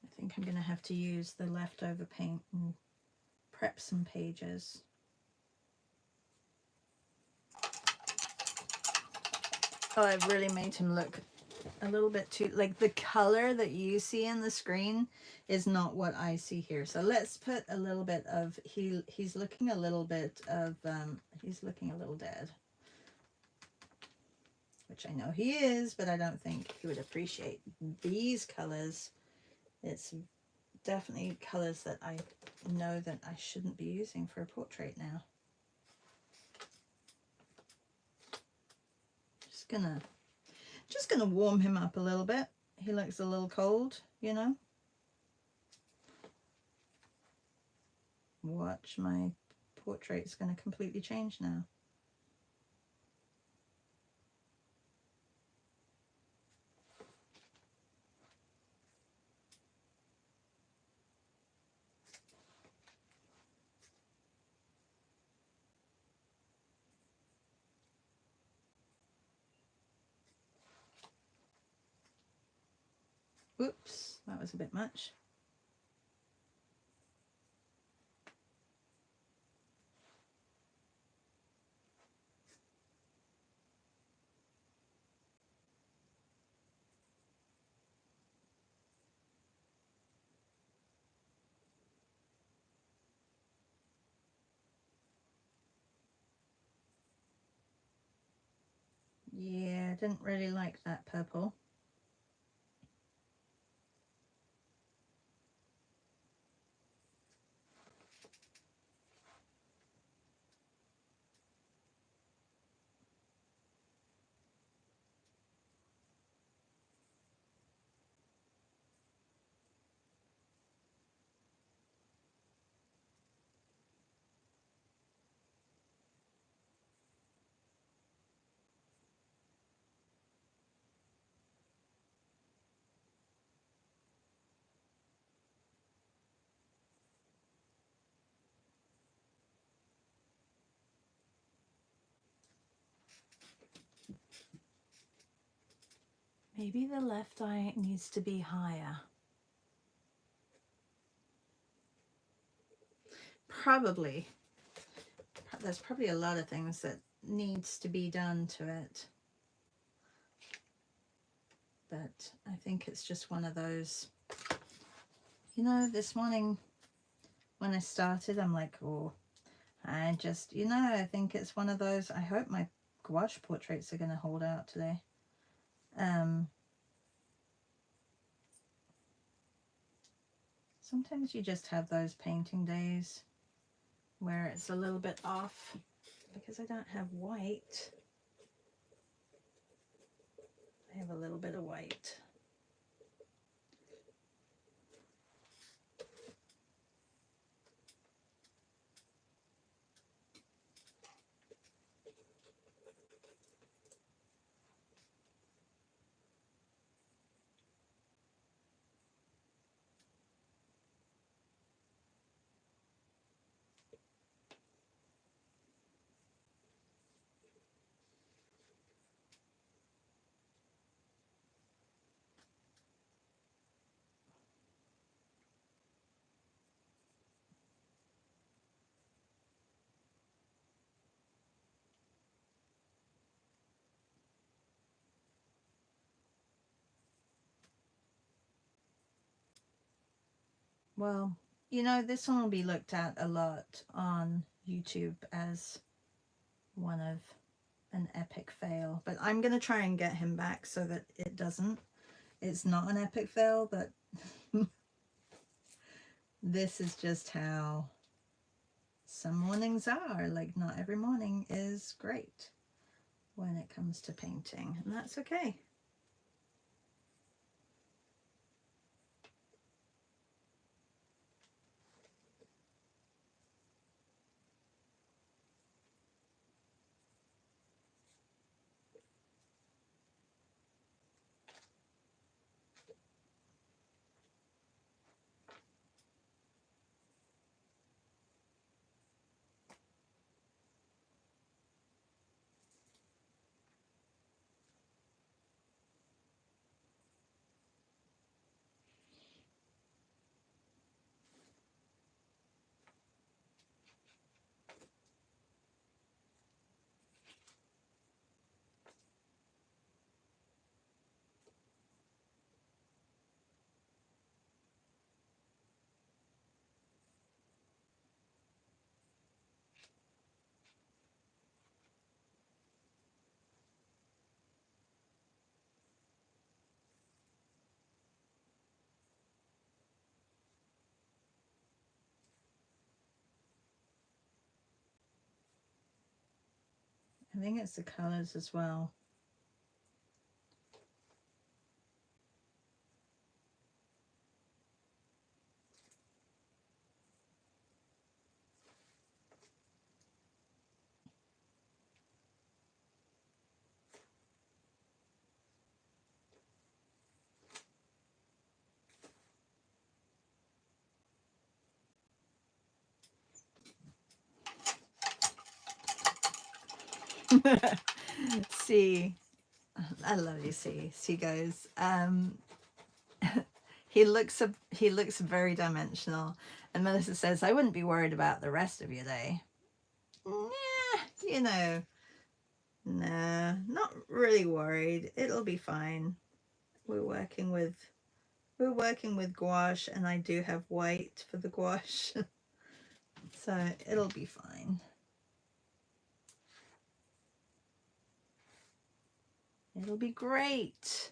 I think I'm going to have to use the leftover paint and prep some pages. Oh, I've really made him look a little bit too, like the color that you see in the screen is not what I see here. So let's put a little bit of, he's looking a little bit of, he's looking a little dead. Which I know he is, but I don't think he would appreciate these colors. It's definitely colors that I know that I shouldn't be using for a portrait now. Just gonna warm him up a little bit. He looks a little cold, you know. Watch, my portrait's gonna completely change now. Whoops, that was a bit much. Yeah, I didn't really like that purple. Maybe the left eye needs to be higher. Probably. There's probably a lot of things that needs to be done to it. But I think it's just one of those, you know, this morning when I started, I'm like, oh, I just, you know, I think it's one of those, I hope my gouache portraits are going to hold out today. Sometimes you just have those painting days where it's a little bit off because I don't have white. I have a little bit of white. well, you know, this one will be looked at a lot on YouTube as one of an epic fail, but I'm going to try and get him back so that it's not an epic fail, but this is just how some mornings are. Like, not every morning is great when it comes to painting, and that's okay. I think it's the colors as well. See, I love you. See goes, he looks very dimensional, and Melissa says, I wouldn't be worried about the rest of your day. Yeah, you know, nah, not really worried. It'll be fine. We're working with gouache, and I do have white for the gouache. So it'll be fine. It'll be great.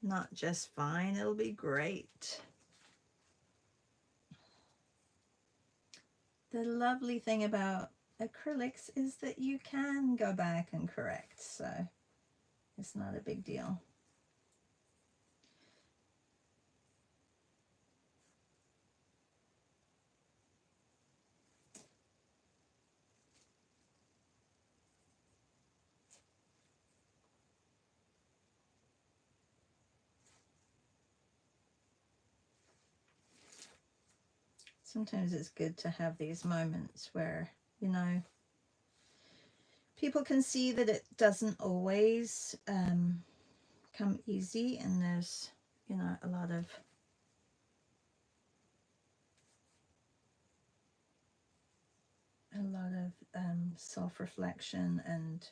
Not just fine, it'll be great. The lovely thing about acrylics is that you can go back and correct, so it's not a big deal. Sometimes it's good to have these moments where, you know, people can see that it doesn't always come easy, and there's, you know, a lot of self-reflection, and,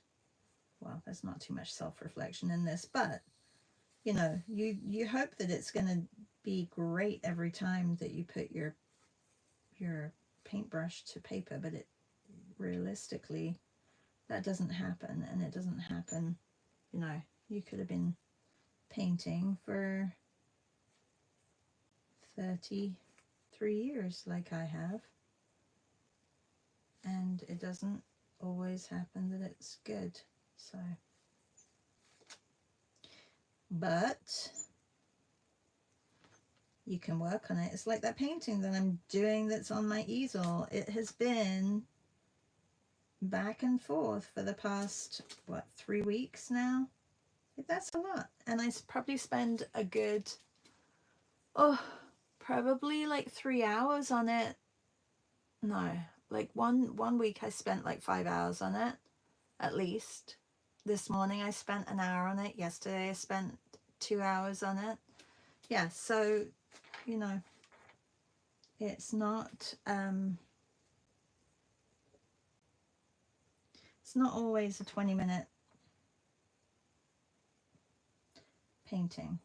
well, there's not too much self-reflection in this, but, you know, you hope that it's going to be great every time that you put your paintbrush to paper, but it realistically, that doesn't happen, and it doesn't happen, you know, you could have been painting for 33 years like I have, and it doesn't always happen that it's good. So, but you can work on it. It's like that painting that I'm doing that's on my easel. It has been back and forth for the past, what, 3 weeks now? That's a lot. And I probably spend a good, probably like 3 hours on it. No, like one week I spent like 5 hours on it, at least. This morning I spent an hour on it. Yesterday I spent 2 hours on it. Yeah, so, you know, it's not always a 20-minute painting.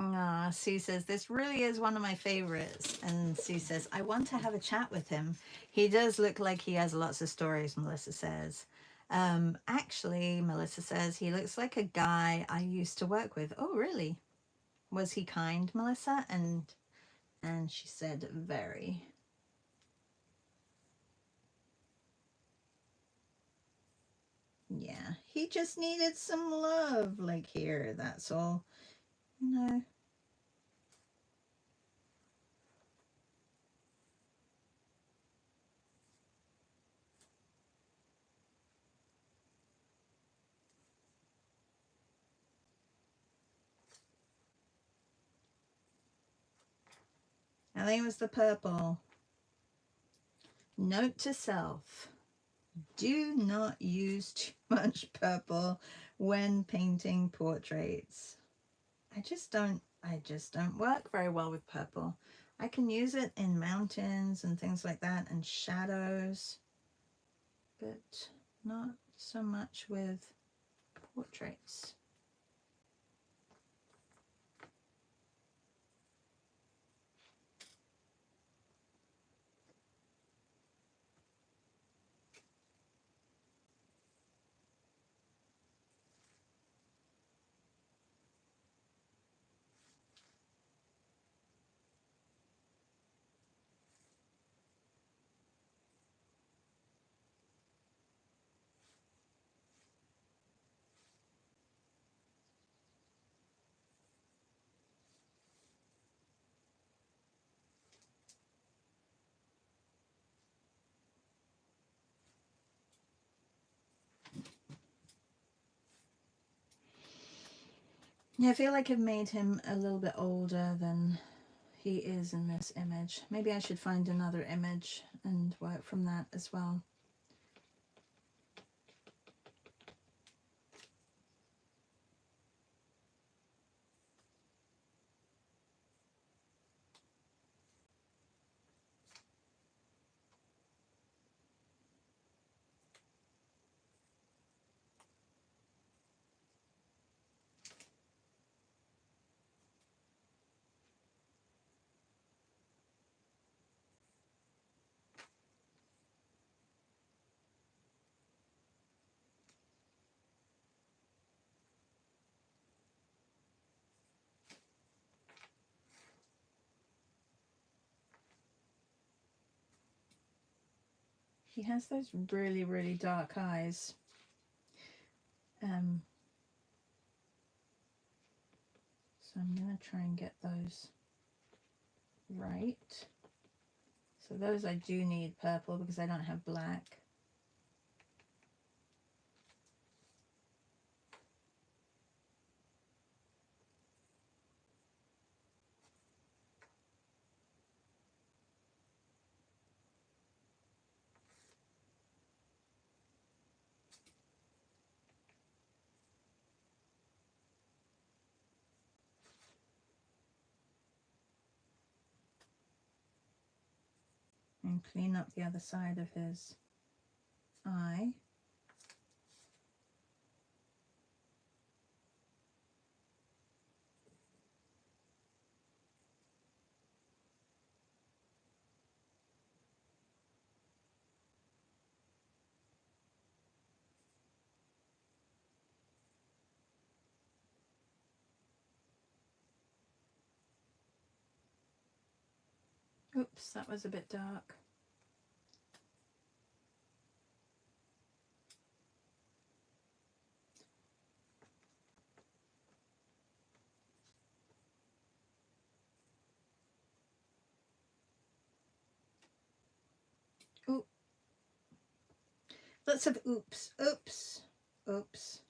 Ah, Sue says, this really is one of my favorites. And Sue says, I want to have a chat with him. He does look like he has lots of stories, Melissa says. Actually, Melissa says, he looks like a guy I used to work with. Oh, really? Was he kind, Melissa? And she said, very. Yeah, he just needed some love, like here, that's all. No. I think it was the purple. Note to self. Do not use too much purple when painting portraits. I just don't work very well with purple. I can use it in mountains and things like that and shadows, but not so much with portraits. Yeah, I feel like I've made him a little bit older than he is in this image. Maybe I should find another image and work from that as well. He has those really, really dark eyes. So I'm going to try and get those right. So those I do need purple because I don't have black. And clean up the other side of his eye. Oops, that was a bit dark. Oop. Lots of oops, oops, oops.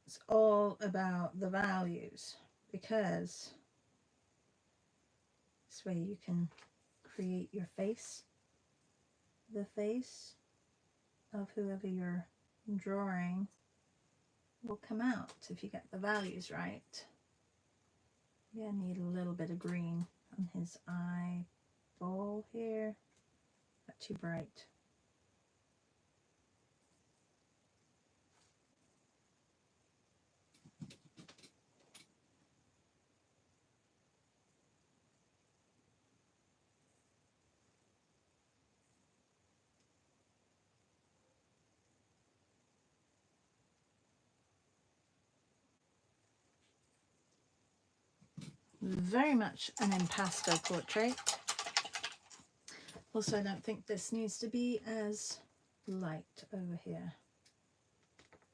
It's all about the values because this way you can create your face, the face of whoever you're drawing will come out if you get the values right. Yeah, I need a little bit of green on his eye, full here. Not too bright. Very much an impasto portrait. Also, I don't think this needs to be as light over here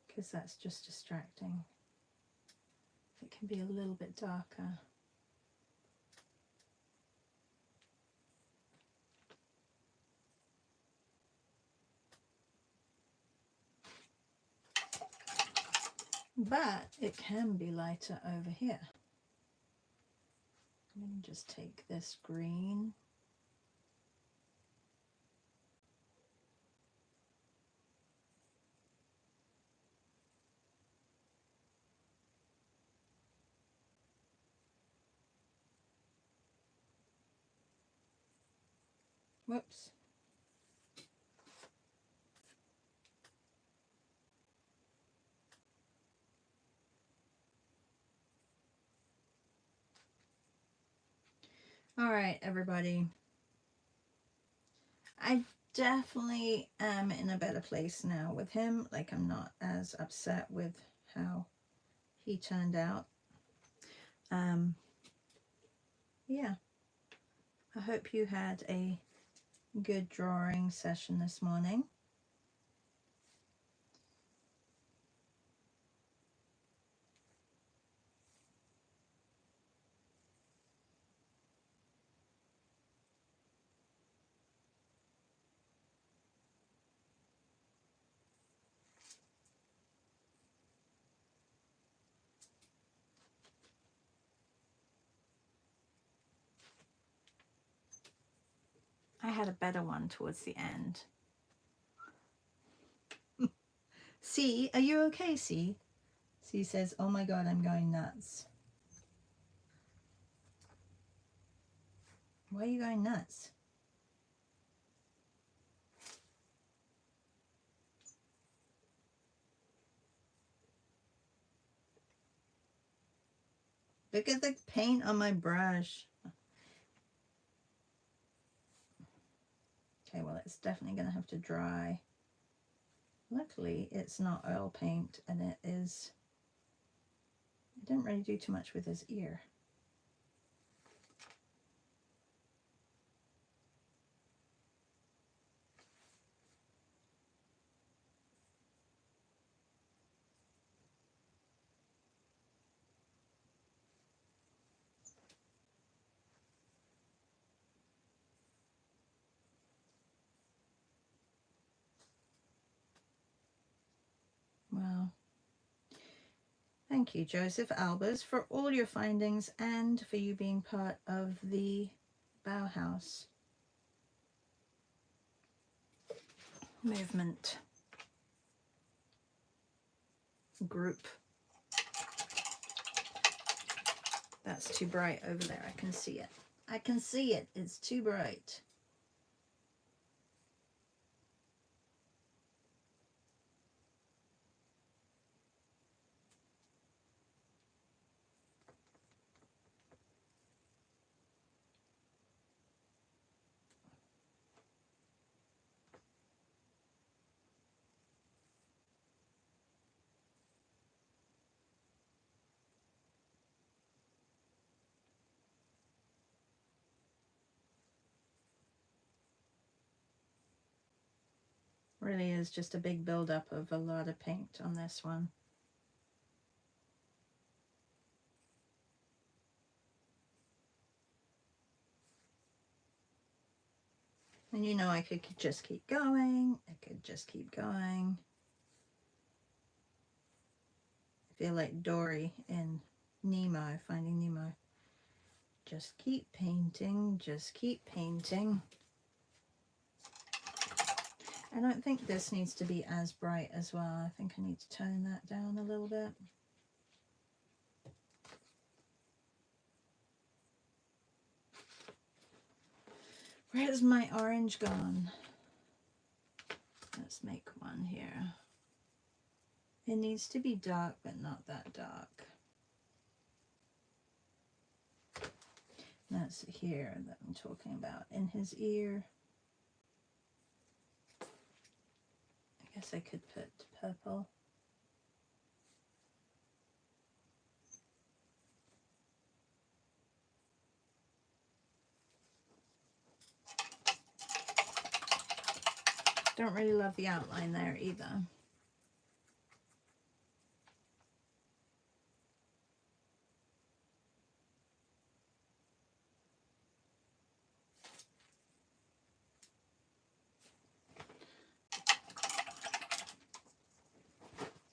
because that's just distracting. It can be a little bit darker. But it can be lighter over here. Let me just take this green. Whoops. All right, everybody. I definitely am in a better place now with him. Like, I'm not as upset with how he turned out. Yeah. I hope you had a good drawing session this morning. I had a better one towards the end. C, are you okay, C? C says, oh my God, I'm going nuts. Why are you going nuts? Look at the paint on my brush. Okay, well, it's definitely going to have to dry. Luckily, it's not oil paint, and it didn't really do too much with his ear. Well, thank you, Josef Albers, for all your findings and for you being part of the Bauhaus movement group. That's too bright over there. I can see it. I can see it. It's too bright. Really is just a big buildup of a lot of paint on this one. And you know, I could just keep going. I could just keep going. I feel like Dory in Nemo, Finding Nemo. Just keep painting, just keep painting. I don't think this needs to be as bright as well. I think I need to tone that down a little bit. Where's my orange gone? Let's make one here. It needs to be dark, but not that dark. That's here that I'm talking about, in his ear. I guess I could put purple. Don't really love the outline there either.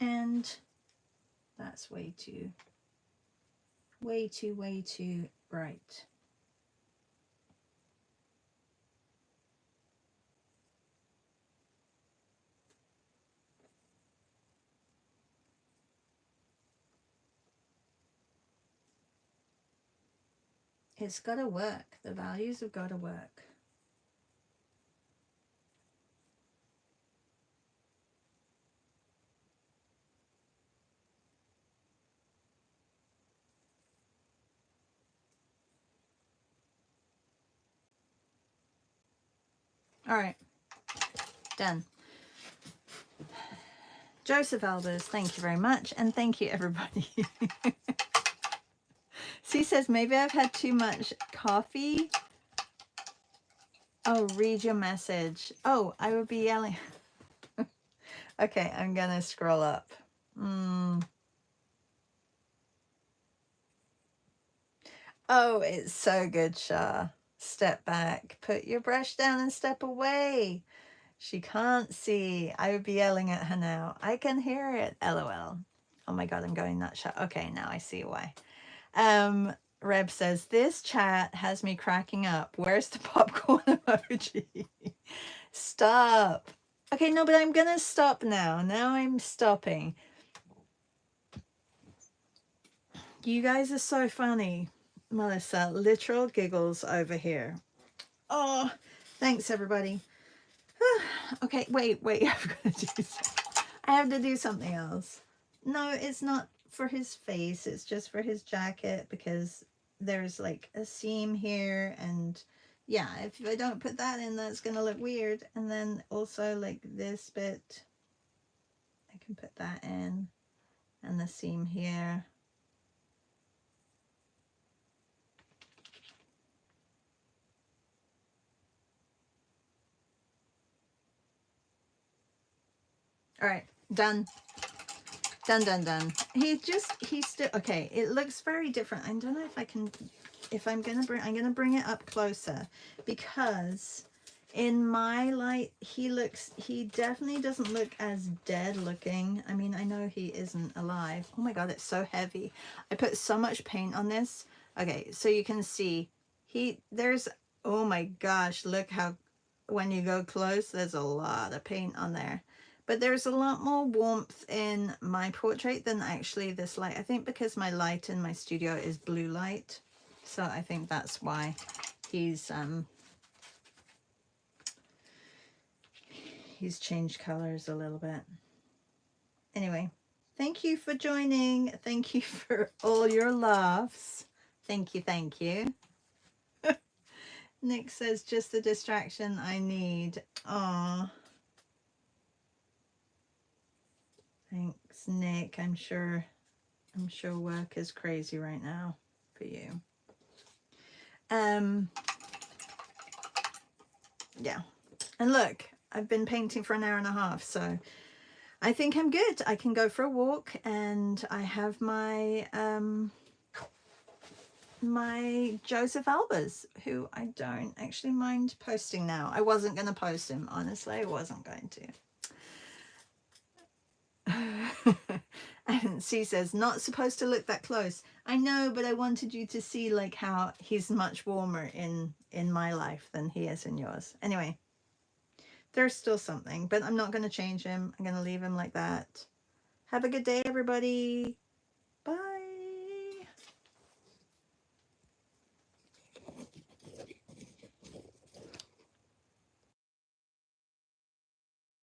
And that's way too bright. It's got to work. The values have got to work. All right, done. Josef Albers, thank you very much. And thank you, everybody. C says, maybe I've had too much coffee. Oh, read your message. Oh, I would be yelling. Okay, I'm going to scroll up. Oh, it's so good, Shah. Step back. Put your brush down and step away. She can't see. I would be yelling at her now. I can hear it. LOL. Oh my God, I'm going nuts. Okay, now I see why. Reb says, this chat has me cracking up. Where's the popcorn emoji? Stop. Okay, no, but I'm going to stop now. Now I'm stopping. You guys are so funny. Melissa, literal giggles over here. Oh, thanks, everybody. Okay, wait. I've got to do something. I have to do something else. No, it's not for his face. It's just for his jacket because there's like a seam here. And yeah, if I don't put that in, that's going to look weird. And then also like this bit, I can put that in. And the seam here. All right, done. Done. He's still, okay, it looks very different. I don't know if I can, I'm gonna bring it up closer because in my light, he definitely doesn't look as dead looking. I mean, I know he isn't alive. Oh my God, it's so heavy. I put so much paint on this. Okay, so you can see oh my gosh, look how, when you go close, there's a lot of paint on there. But there's a lot more warmth in my portrait than actually this light. I think because my light in my studio is blue light. So I think that's why he's changed colors a little bit. Anyway, thank you for joining. Thank you for all your laughs. Thank you. Nick says, just the distraction I need. Aww. Thanks, Nick. I'm sure work is crazy right now for you. Yeah. And look, I've been painting for an hour and a half, so I think I'm good. I can go for a walk, and I have my my Josef Albers, who I don't actually mind posting now. I wasn't going to post him, honestly. I wasn't going to. And C says, not supposed to look that close. I know, but I wanted you to see like how he's much warmer in my life than he is in yours. Anyway, there's still something, but I'm not going to change him. I'm going to leave him like that. Have a good day, everybody.